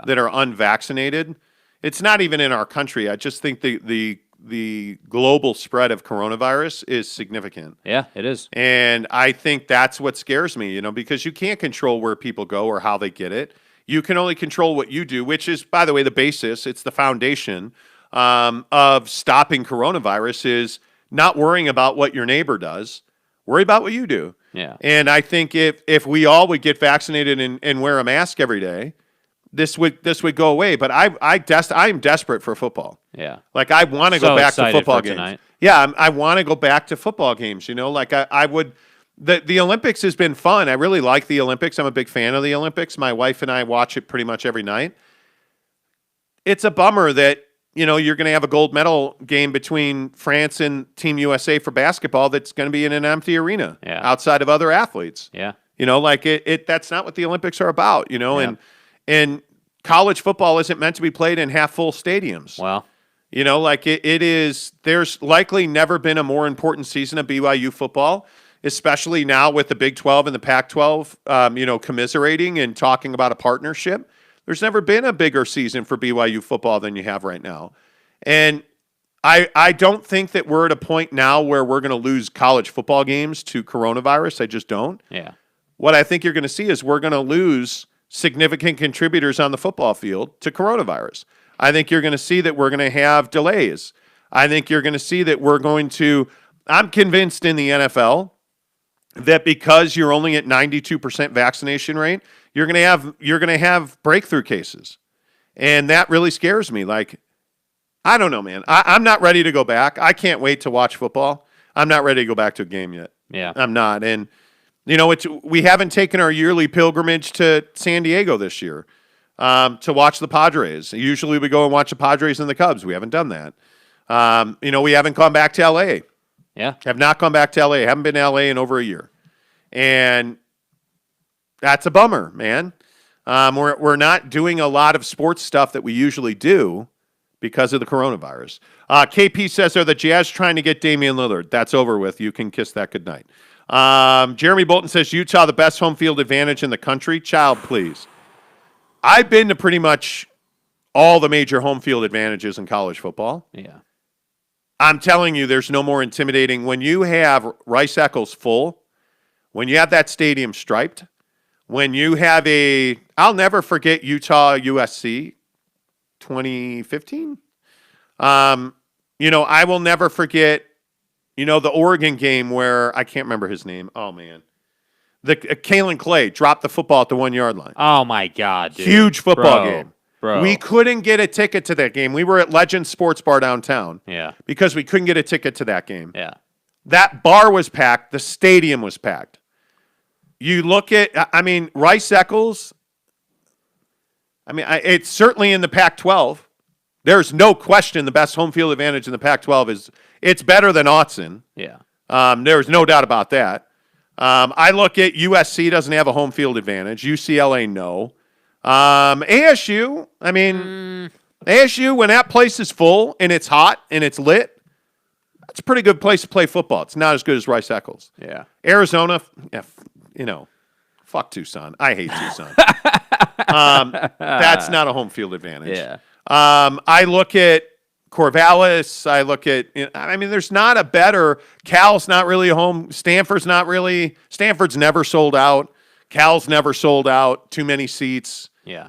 that are unvaccinated. It's not even in our country. I just think the global spread of coronavirus is significant. Yeah, it is. And I think that's what scares me, because you can't control where people go or how they get it. You can only control what you do, which is, by the way, the basis. It's the foundation of stopping coronavirus is not worrying about what your neighbor does. Worry about what you do. Yeah. And I think if we all would get vaccinated and wear a mask every day, this would go away. But I'm desperate for football. Yeah. Like, I want to go back to football games. Tonight. Yeah, I want to go back to football games. Like I would. The Olympics has been fun. I really like the Olympics. I'm a big fan of the Olympics. My wife and I watch it pretty much every night. It's a bummer that you're going to have a gold medal game between France and Team USA for basketball that's going to be in an empty arena outside of other athletes. Yeah. That's not what the Olympics are about, and college football isn't meant to be played in half full stadiums. Well, it is, there's likely never been a more important season of BYU football, especially now with the Big 12 and the Pac-12, commiserating and talking about a partnership. There's never been a bigger season for BYU football than you have right now. And I don't think that we're at a point now where we're going to lose college football games to coronavirus. I just don't. Yeah. What I think you're going to see is we're going to lose significant contributors on the football field to coronavirus. I think you're going to see that we're going to have delays. I think you're going to see that we're going to – I'm convinced in the NFL that because you're only at 92% vaccination rate, you're going to have breakthrough cases. And that really scares me. Like, I don't know, man. I'm not ready to go back. I can't wait to watch football. I'm not ready to go back to a game yet. Yeah. I'm not. And, we haven't taken our yearly pilgrimage to San Diego this year to watch the Padres. Usually we go and watch the Padres and the Cubs. We haven't done that. We haven't gone back to L.A. Yeah. Have not gone back to L.A. Haven't been to L.A. in over a year. And that's a bummer, man. We're not doing a lot of sports stuff that we usually do because of the coronavirus. KP says, are the Jazz trying to get Damian Lillard? That's over with. You can kiss that goodnight. Jeremy Bolton says, Utah, the best home field advantage in the country. Child, please. I've been to pretty much all the major home field advantages in college football. Yeah. I'm telling you, there's no more intimidating. When you have Rice-Eccles full, when you have that stadium striped, when you have I'll never forget Utah USC 2015. I will never forget, the Oregon game where I can't remember his name. Oh, man. The Kalen Clay dropped the football at the 1 yard line. Oh, my God, dude. Huge football game. Bro. We couldn't get a ticket to that game. We were at Legend Sports Bar downtown. Yeah. Because we couldn't get a ticket to that game. Yeah. That bar was packed. The stadium was packed. You look at, Rice-Eccles, it's certainly in the Pac-12. There's no question the best home field advantage in the Pac-12 it's better than Autzen. Yeah. There's no doubt about that. I look at USC doesn't have a home field advantage. UCLA, no. ASU, ASU, when that place is full and it's hot and it's lit, that's a pretty good place to play football. It's not as good as Rice-Eccles. Yeah. Arizona, fuck Tucson. I hate Tucson. That's not a home field advantage. Yeah. I look at Corvallis. I look at, there's not a better. Cal's not really a home. Stanford's not really. Stanford's never sold out. Cal's never sold out. Too many seats. Yeah.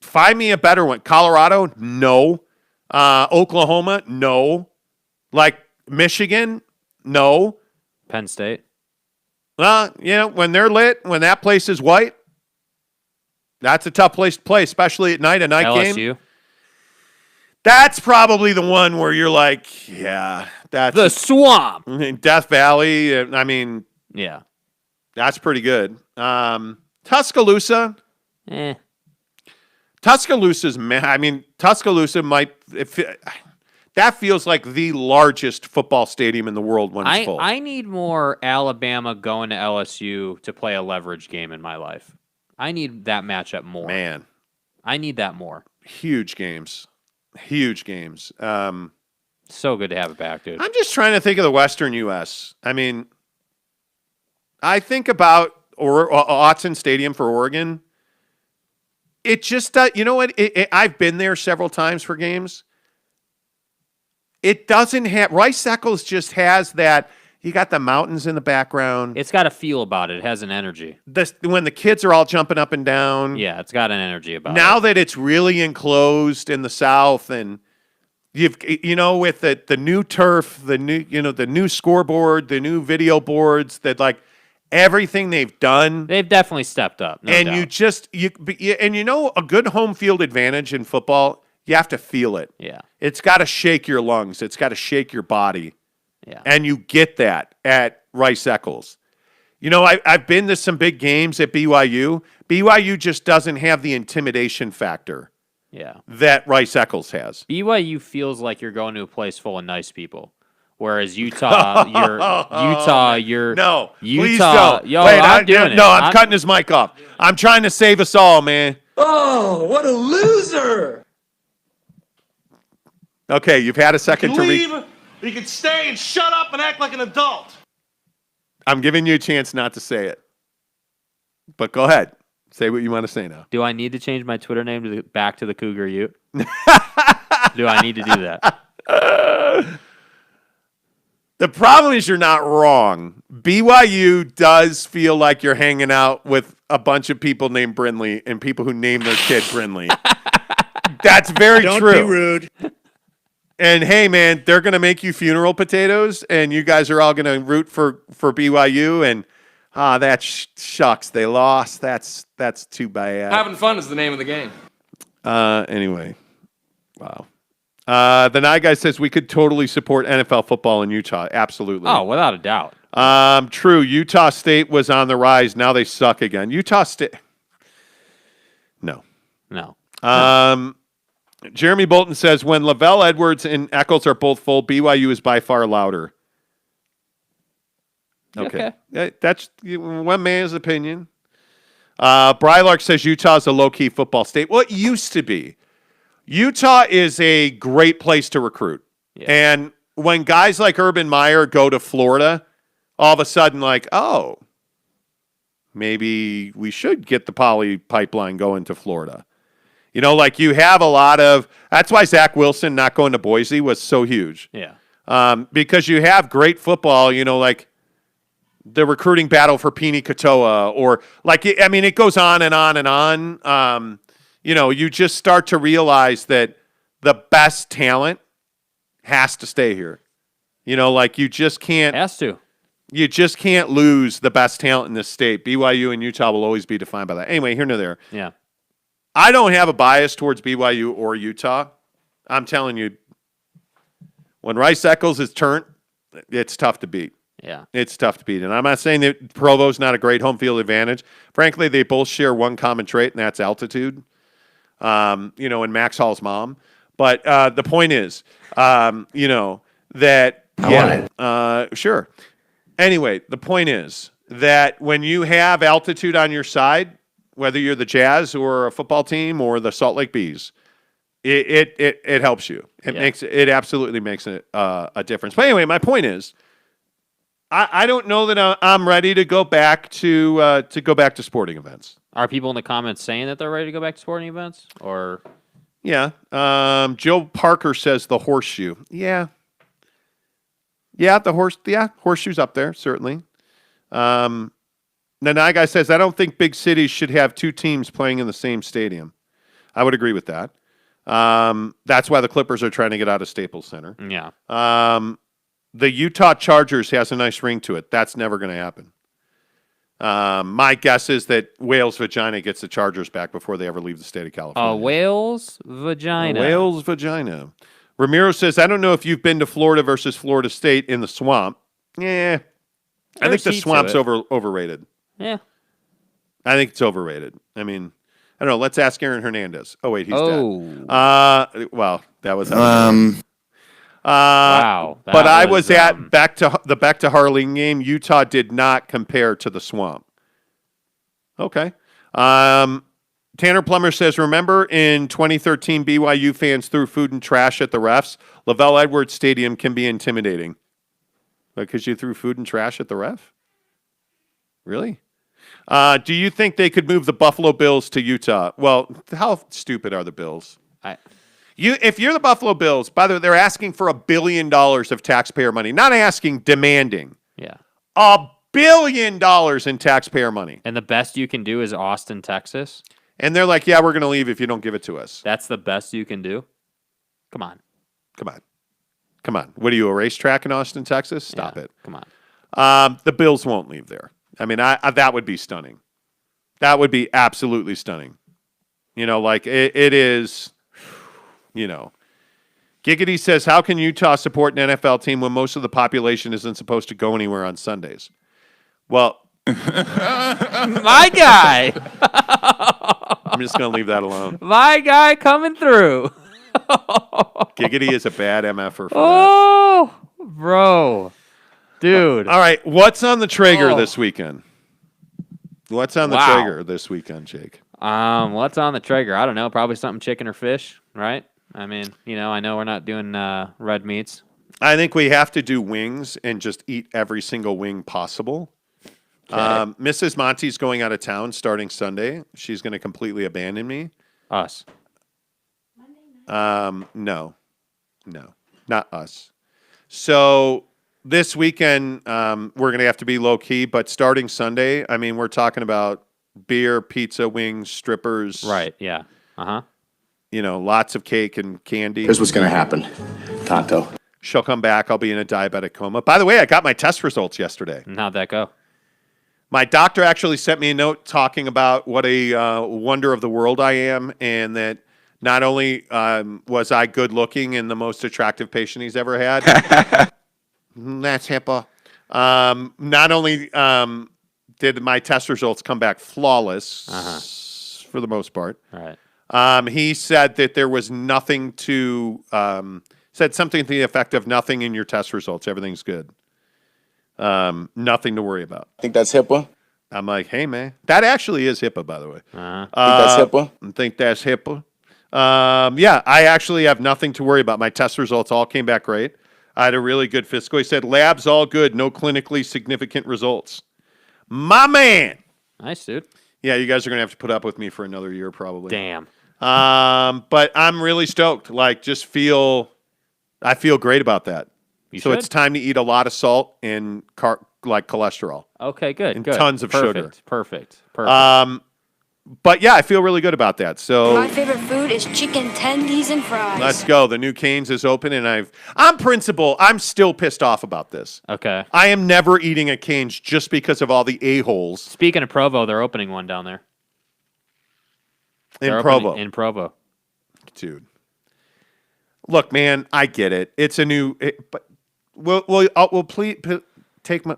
Find me a better one. Colorado, no. Oklahoma, no. Like Michigan, no. Penn State. Well, when they're lit, when that place is white, that's a tough place to play, especially at night, a night LSU. game. That's probably the one where you're like, yeah, that's the swamp. Death Valley. Yeah. That's pretty good. Tuscaloosa. Tuscaloosa might. That feels like the largest football stadium in the world when it's full. I need more Alabama going to LSU to play a leverage game in my life. I need that matchup more. Man. I need that more. Huge games. So good to have it back, dude. I'm just trying to think of the Western U.S. I think about Autzen Stadium for Oregon. It just, you know what? I've been there several times for games. It doesn't have, Rice-Eccles just has that, you got the mountains in the background. It's got a feel about it. It has an energy. When the kids are all jumping up and down. Yeah, it's got an energy about it. Now that it's really enclosed in the South and with the new turf, the new scoreboard, the new video boards, that like everything they've done. They've definitely stepped up. No doubt. A good home field advantage in football, you have to feel it. Yeah. It's got to shake your lungs. It's got to shake your body. Yeah. And you get that at Rice-Eccles. I've been to some big games at BYU. BYU just doesn't have the intimidation factor that Rice-Eccles has. BYU feels like you're going to a place full of nice people. Whereas Utah, you're no, Utah. Please don't. Yo, Wait, I'm doing it. No, I'm cutting his mic off. I'm trying to save us all, man. Oh, what a loser! Okay, you've had a second to leave. You can stay and shut up and act like an adult. I'm giving you a chance not to say it. But go ahead. Say what you want to say now. Do I need to change my Twitter name to back to the Cougar Ute? Do I need to do that? The problem is you're not wrong. BYU does feel like you're hanging out with a bunch of people named Brindley and people who name their kid Brindley. That's very true. Don't be rude. And hey, man, they're going to make you funeral potatoes, and you guys are all going to root for BYU. And that shucks, they lost. That's too bad. Having fun is the name of the game. Anyway, wow. The Night Guy says we could totally support NFL football in Utah. Absolutely. Oh, without a doubt. True. Utah State was on the rise. Now they suck again. Utah State. No. Jeremy Bolton says when Lavelle Edwards and Eccles are both full, BYU is by far louder. Okay. That's one man's opinion. Brylark says Utah is a low-key football state. Well, it used to be. Utah is a great place to recruit. Yeah. And when guys like Urban Meyer go to Florida, all of a sudden, like, oh, maybe we should get the poly pipeline going to Florida. You know, like you have a lot of – that's why Zach Wilson not going to Boise was so huge. Yeah. Because you have great football, you know, like the recruiting battle for Pini Katoa or like, I mean, it goes on and on and on. You know, you just start to realize that the best talent has to stay here. You know, like you just can't. Has to. You just can't lose the best talent in this state. BYU and Utah will always be defined by that. Anyway, here nor there. Yeah. I don't have a bias towards BYU or Utah. I'm telling you, when Rice Eccles is turned, it's tough to beat. Yeah. It's tough to beat. And I'm not saying that Provo's not a great home field advantage. Frankly, they both share one common trait, and that's altitude. You know, and Max Hall's mom. But the point is, you know, that sure. Anyway, the point is that when you have altitude on your side, whether you're the Jazz or a football team or the Salt Lake Bees, it helps you. It absolutely makes a difference. But anyway, my point is, I don't know that I'm ready to go back to sporting events. Are people in the comments saying that they're ready to go back to sporting events? Or yeah, Joe Parker says the horseshoe. Yeah, horseshoe's up there certainly. Nanai guy says I don't think big cities should have two teams playing in the same stadium. I would agree with that. That's why the Clippers are trying to get out of Staples Center. Yeah. The Utah Chargers has a nice ring to it. That's never going to happen. My guess is that Wales Vagina gets the Chargers back before they ever leave the state of California. Wales Vagina. Wales Vagina. Ramiro says, I don't know if you've been to Florida versus Florida State in the swamp. Yeah. I think the swamp's overrated. Yeah. I think it's overrated. I mean, I don't know. Let's ask Aaron Hernandez. Oh, wait, he's dead. Well, that was... wow. But I was at the back to Harling game. Utah did not compare to the swamp. Okay. Tanner Plummer says, remember in 2013, BYU fans threw food and trash at the refs? Lavelle Edwards Stadium can be intimidating. Because you threw food and trash at the ref? Really? Do you think they could move the Buffalo Bills to Utah? Well, how stupid are the Bills? If you're the Buffalo Bills, by the way, they're asking for $1 billion of taxpayer money. Not asking, demanding. Yeah. $1 billion in taxpayer money. And the best you can do is Austin, Texas? And they're like, yeah, we're going to leave if you don't give it to us. That's the best you can do? Come on. What are you, a racetrack in Austin, Texas? Stop it. Come on. The Bills won't leave there. I mean, that would be stunning. That would be absolutely stunning. You know, like it is... You know, Giggity says, how can Utah support an NFL team when most of the population isn't supposed to go anywhere on Sundays? Well, my guy. I'm just going to leave that alone. My guy coming through. Giggity is a bad MFer for that. Bro. Dude. All right. What's on the Traeger this weekend? What's on the Traeger this weekend, Jake? What's on the Traeger? I don't know. Probably something chicken or fish, right? I mean, you know, I know we're not doing red meats. I think we have to do wings and just eat every single wing possible. Mrs. Monty's going out of town starting Sunday. She's going to completely abandon me. Us. No, not us. So this weekend, we're going to have to be low key, but starting Sunday, I mean, we're talking about beer, pizza, wings, strippers. Right. Yeah. Lots of cake and candy. Here's what's going to happen, Tonto. She'll come back. I'll be in a diabetic coma. By the way, I got my test results yesterday. And how'd that go? My doctor actually sent me a note talking about what a wonder of the world I am, and that not only was I good looking and the most attractive patient he's ever had. That's HIPAA. Not only did my test results come back flawless for the most part. Right. He said that there was nothing to said something to the effect of nothing in your test results. Everything's good. Nothing to worry about. Think that's HIPAA? I'm like, hey, man. That actually is HIPAA, by the way. Think that's HIPAA? I think that's HIPAA. Yeah, I actually have nothing to worry about. My test results all came back great. I had a really good physical. He said, labs all good, no clinically significant results. My man. Nice, dude. Yeah, you guys are going to have to put up with me for another year probably. Damn. But I'm really stoked. Like, I feel great about that. So it's time to eat a lot of salt and cholesterol. Okay, good. And good. tons of sugar. Perfect. But yeah, I feel really good about that. So my favorite food is chicken tendies and fries. Let's go. The new Cane's is open, and I'm principal. I'm still pissed off about this. Okay. I am never eating at Cane's just because of all the a-holes. Speaking of Provo, they're opening one down there. In Provo. In Provo. Dude. Look, man, I get it. It's a new but we'll please take my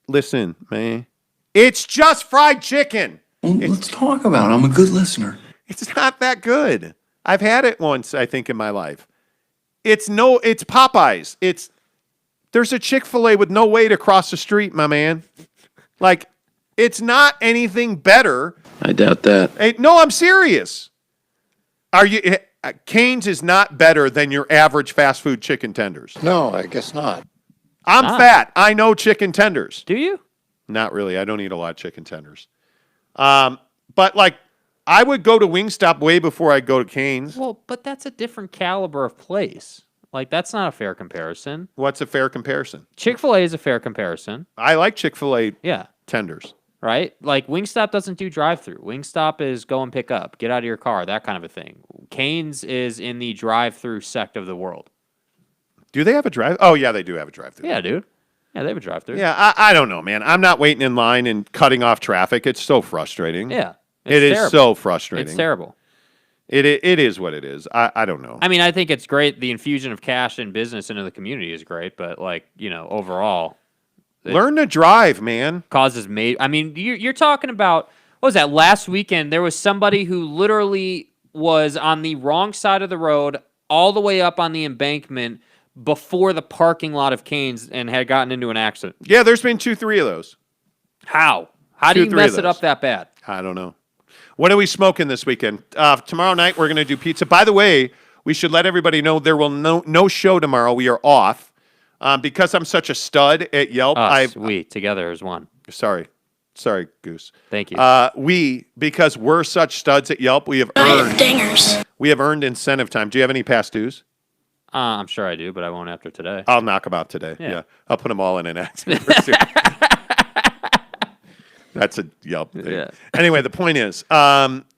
listen, man. It's just fried chicken. Well, let's talk about it. I'm a good listener. It's not that good. I've had it once, I think, in my life. It's Popeyes. There's a Chick-fil-A with no way to cross the street, my man. Like, it's not anything better. I doubt that. Hey, no, I'm serious. Cane's is not better than your average fast food chicken tenders. No, I guess not. I'm fat. I know chicken tenders. Do you? Not really. I don't eat a lot of chicken tenders. But like, I would go to Wingstop way before I'd go to Cane's. Well, but that's a different caliber of place. Like, that's not a fair comparison. What's a fair comparison? Chick-fil-A is a fair comparison. I like Chick-fil-A Yeah. tenders. Right? Like, Wingstop doesn't do drive-through. Wingstop is go and pick up, get out of your car, that kind of a thing. Cane's is in the drive-through sect of the world. Do they have a drive? Oh, yeah, they do have a drive-through. Yeah, dude. Yeah, they have a drive-through. Yeah, I don't know, man. I'm not waiting in line and cutting off traffic. It's so frustrating. Yeah. It is so frustrating. It's terrible. It is what it is. I don't know. I mean, I think it's great. The infusion of cash and business into the community is great, but, like, overall... Learn to drive, man. Causes I mean, you're talking about, what was that, last weekend, there was somebody who literally was on the wrong side of the road all the way up on the embankment before the parking lot of Cane's and had gotten into an accident. Yeah, there's been 2-3 of those. How? How do you mess it up that bad? I don't know. What are we smoking this weekend? Tomorrow night, we're going to do pizza. By the way, we should let everybody know there will no show tomorrow. We are off. Because I'm such a stud at Yelp. We together as one. Sorry, Goose. Thank you. Because we're such studs at Yelp, we have earned incentive time. Do you have any past dues? I'm sure I do, but I won't after today. I'll knock them out today. Yeah. I'll put them all in an accident. That's a Yelp thing. Yeah. Anyway, the point is,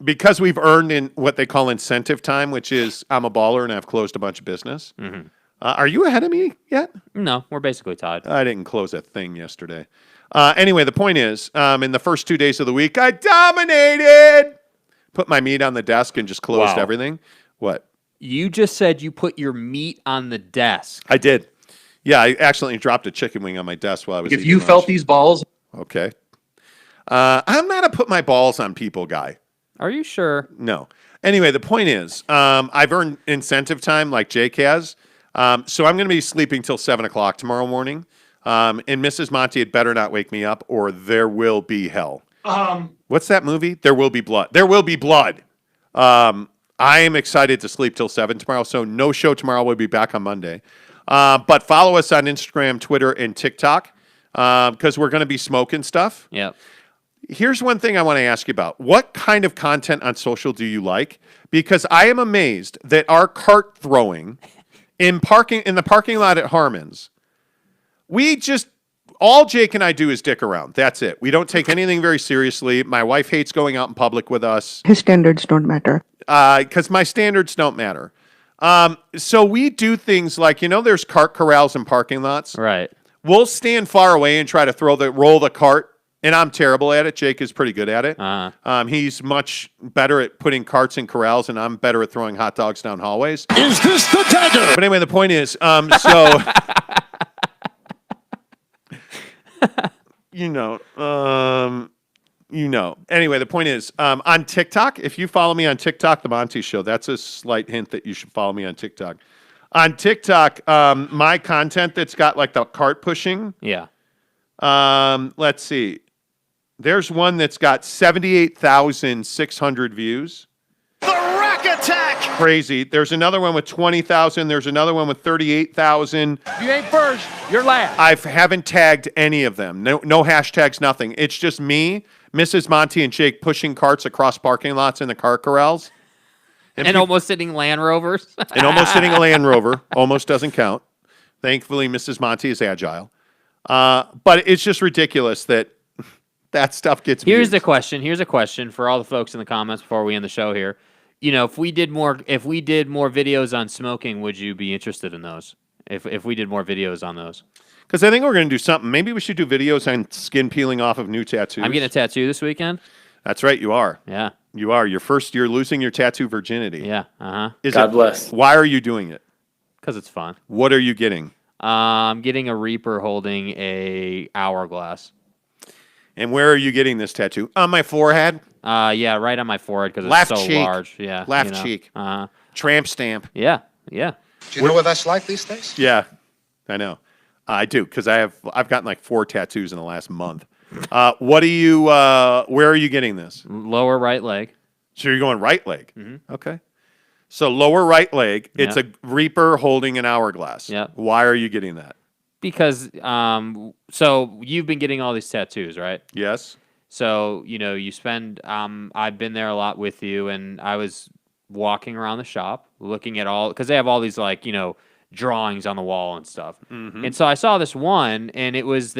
because we've earned in what they call incentive time, which is I'm a baller and I've closed a bunch of business. Mm-hmm. Are you ahead of me yet? No, we're basically tied. I didn't close a thing yesterday. Anyway, the point is, in the first 2 days of the week, I dominated. Put my meat on the desk and just closed everything. What? You just said you put your meat on the desk. I did. Yeah, I accidentally dropped a chicken wing on my desk while I was eating lunch. Felt these balls. Okay. I'm not a put my balls on people guy. Are you sure? No. Anyway, the point is, I've earned incentive time like Jake has. So I'm going to be sleeping till 7 o'clock tomorrow morning. And Mrs. Monty had better not wake me up or there will be hell. What's that movie? There Will Be Blood. There will be blood. I am excited to sleep till 7 tomorrow. So no show tomorrow. We'll be back on Monday. But follow us on Instagram, Twitter, and TikTok. because we're going to be smoking stuff. Yep. Here's one thing I want to ask you about. What kind of content on social do you like? Because I am amazed that our cart throwing in the parking lot at Harmon's, all Jake and I do is dick around. That's it. We don't take anything very seriously. My wife hates going out in public with us. His standards don't matter. Because my standards don't matter. So we do things like, there's cart corrals in parking lots. Right. We'll stand far away and try to roll the cart. And I'm terrible at it. Jake is pretty good at it. He's much better at putting carts in corrals, and I'm better at throwing hot dogs down hallways. Is this the dagger? But anyway, the point is, Anyway, the point is, on TikTok, if you follow me on TikTok, The Monty Show, that's a slight hint that you should follow me on TikTok. On TikTok, my content that's got like the cart pushing. Yeah. Let's see. There's one that's got 78,600 views. The Rack Attack! Crazy. There's another one with 20,000. There's another one with 38,000. If you ain't first, you're last. I haven't tagged any of them. No hashtags, nothing. It's just me, Mrs. Monty, and Jake pushing carts across parking lots in the car corrals. And almost hitting Land Rovers. And almost hitting a Land Rover. Almost doesn't count. Thankfully, Mrs. Monty is agile. But it's just ridiculous that stuff gets Here's views. the question. Here's a question for all the folks in the comments before we end the show here. If we did more videos on smoking, would you be interested in those? If we did more videos on those? Because I think we're going to do something. Maybe we should do videos on skin peeling off of new tattoos. I'm getting a tattoo this weekend. That's right, you are. Yeah. You are. You're losing your tattoo virginity. Yeah. Uh-huh. God bless. Why are you doing it? Because it's fun. What are you getting? I'm getting a Reaper holding a hourglass. And where are you getting this tattoo? On my forehead? Yeah, right on my forehead because it's so cheek. large. Yeah. Left cheek. Uh-huh. Tramp stamp. Yeah. Yeah. Do you know what that's like these days? Yeah, I know. I do, because I've gotten like 4 tattoos in the last month. Where are you getting this? Lower right leg. So you're going right leg? Mm-hmm. Okay. So lower right leg, it's Yeah. a Reaper holding an hourglass. Yeah. Why are you getting that? Because, so you've been getting all these tattoos, right? Yes. So, you spend, I've been there a lot with you, and I was walking around the shop looking at because they have all these, drawings on the wall and stuff. Mm-hmm. And so I saw this one, and it was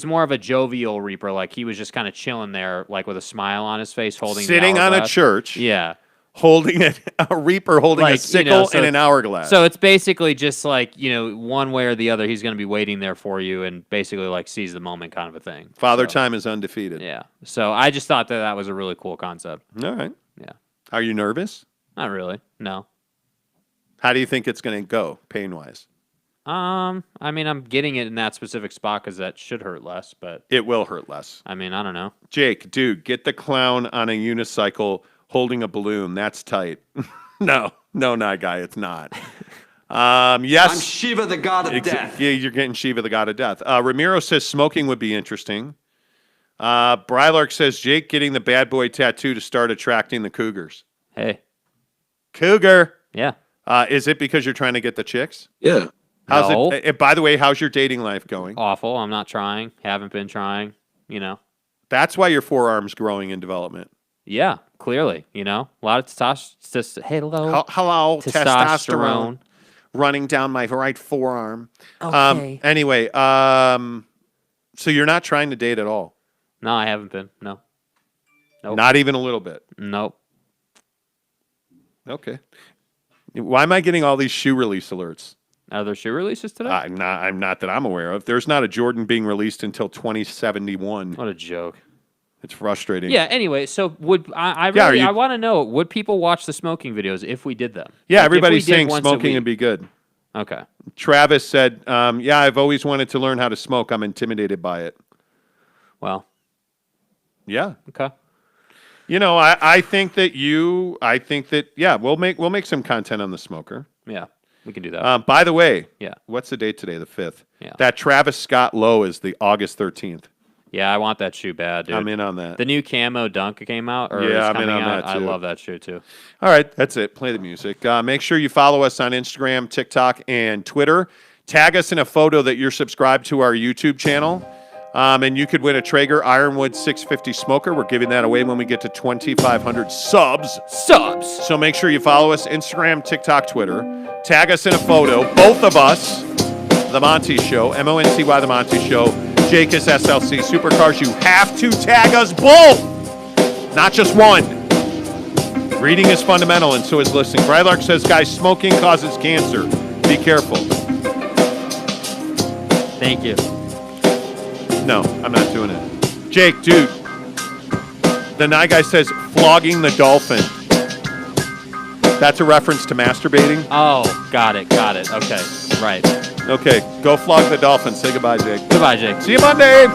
more of a jovial Reaper. Like, he was just kind of chilling there, like, with a smile on his face, sitting on a church. Yeah. Holding a Reaper holding a sickle and an hourglass. So it's basically just like, one way or the other, he's going to be waiting there for you and basically like seize the moment kind of a thing. Father Time is undefeated. Yeah. So I just thought that was a really cool concept. All right. Yeah. Are you nervous? Not really. No. How do you think it's going to go pain-wise? I mean, I'm getting it in that specific spot because that should hurt less, but it will hurt less. I mean, I don't know. Jake, dude, get the clown on a unicycle holding a balloon. That's tight. No, not guy. It's not. Yes. I'm Shiva, the god of death. Yeah, you're getting Shiva, the god of death. Ramiro says smoking would be interesting. Brylark says Jake getting the bad boy tattoo to start attracting the cougars. Hey. Cougar. Yeah. Is it because you're trying to get the chicks? Yeah. How's No. it? By the way, how's your dating life going? Awful. I'm not trying. Haven't been trying. That's why your forearm's growing in development. Yeah, clearly. A lot of testosterone. Hello, testosterone running down my right forearm. Okay. Anyway, so you're not trying to date at all? No, I haven't been. No. Nope. Not even a little bit? Nope. Okay. Why am I getting all these shoe release alerts? Are there shoe releases today? I'm not that I'm aware of. There's not a Jordan being released until 2071. What a joke. It's frustrating. Yeah, anyway, so I want to know, would people watch the smoking videos if we did them? Yeah, Like, everybody's if we did saying once a smoking week? would be good. Okay. Travis said, yeah, I've always wanted to learn how to smoke. I'm intimidated by it. Well. Yeah. Okay. I think that we'll make some content on the smoker. Yeah, we can do that. By the way, yeah. What's the date today? The 5th. Yeah. That Travis Scott low is the August 13th. Yeah, I want that shoe bad, dude. I'm in on that. The new camo dunk came out, or yeah, is I'm coming in on out. that too. I love that shoe too. All right, that's it. Play the music. Make sure you follow us on Instagram, TikTok, and Twitter. Tag us in a photo that you're subscribed to our YouTube channel. And you could win a Traeger Ironwood 650 smoker. We're giving that away when we get to 2,500 subs. So make sure you follow us, Instagram, TikTok, Twitter. Tag us in a photo, both of us, The Monty Show, Monty, The Monty Show. Jake is SLC Supercars. You have to tag us both, not just one. Reading is fundamental, and so is listening. Brylark says, guys, smoking causes cancer. Be careful. Thank you. No, I'm not doing it. Jake, dude. The night guy says, flogging the dolphin. That's a reference to masturbating? Oh, got it. Okay, right. Okay, go flog the dolphin. Say goodbye, Jake. Goodbye, Jake. See you Monday.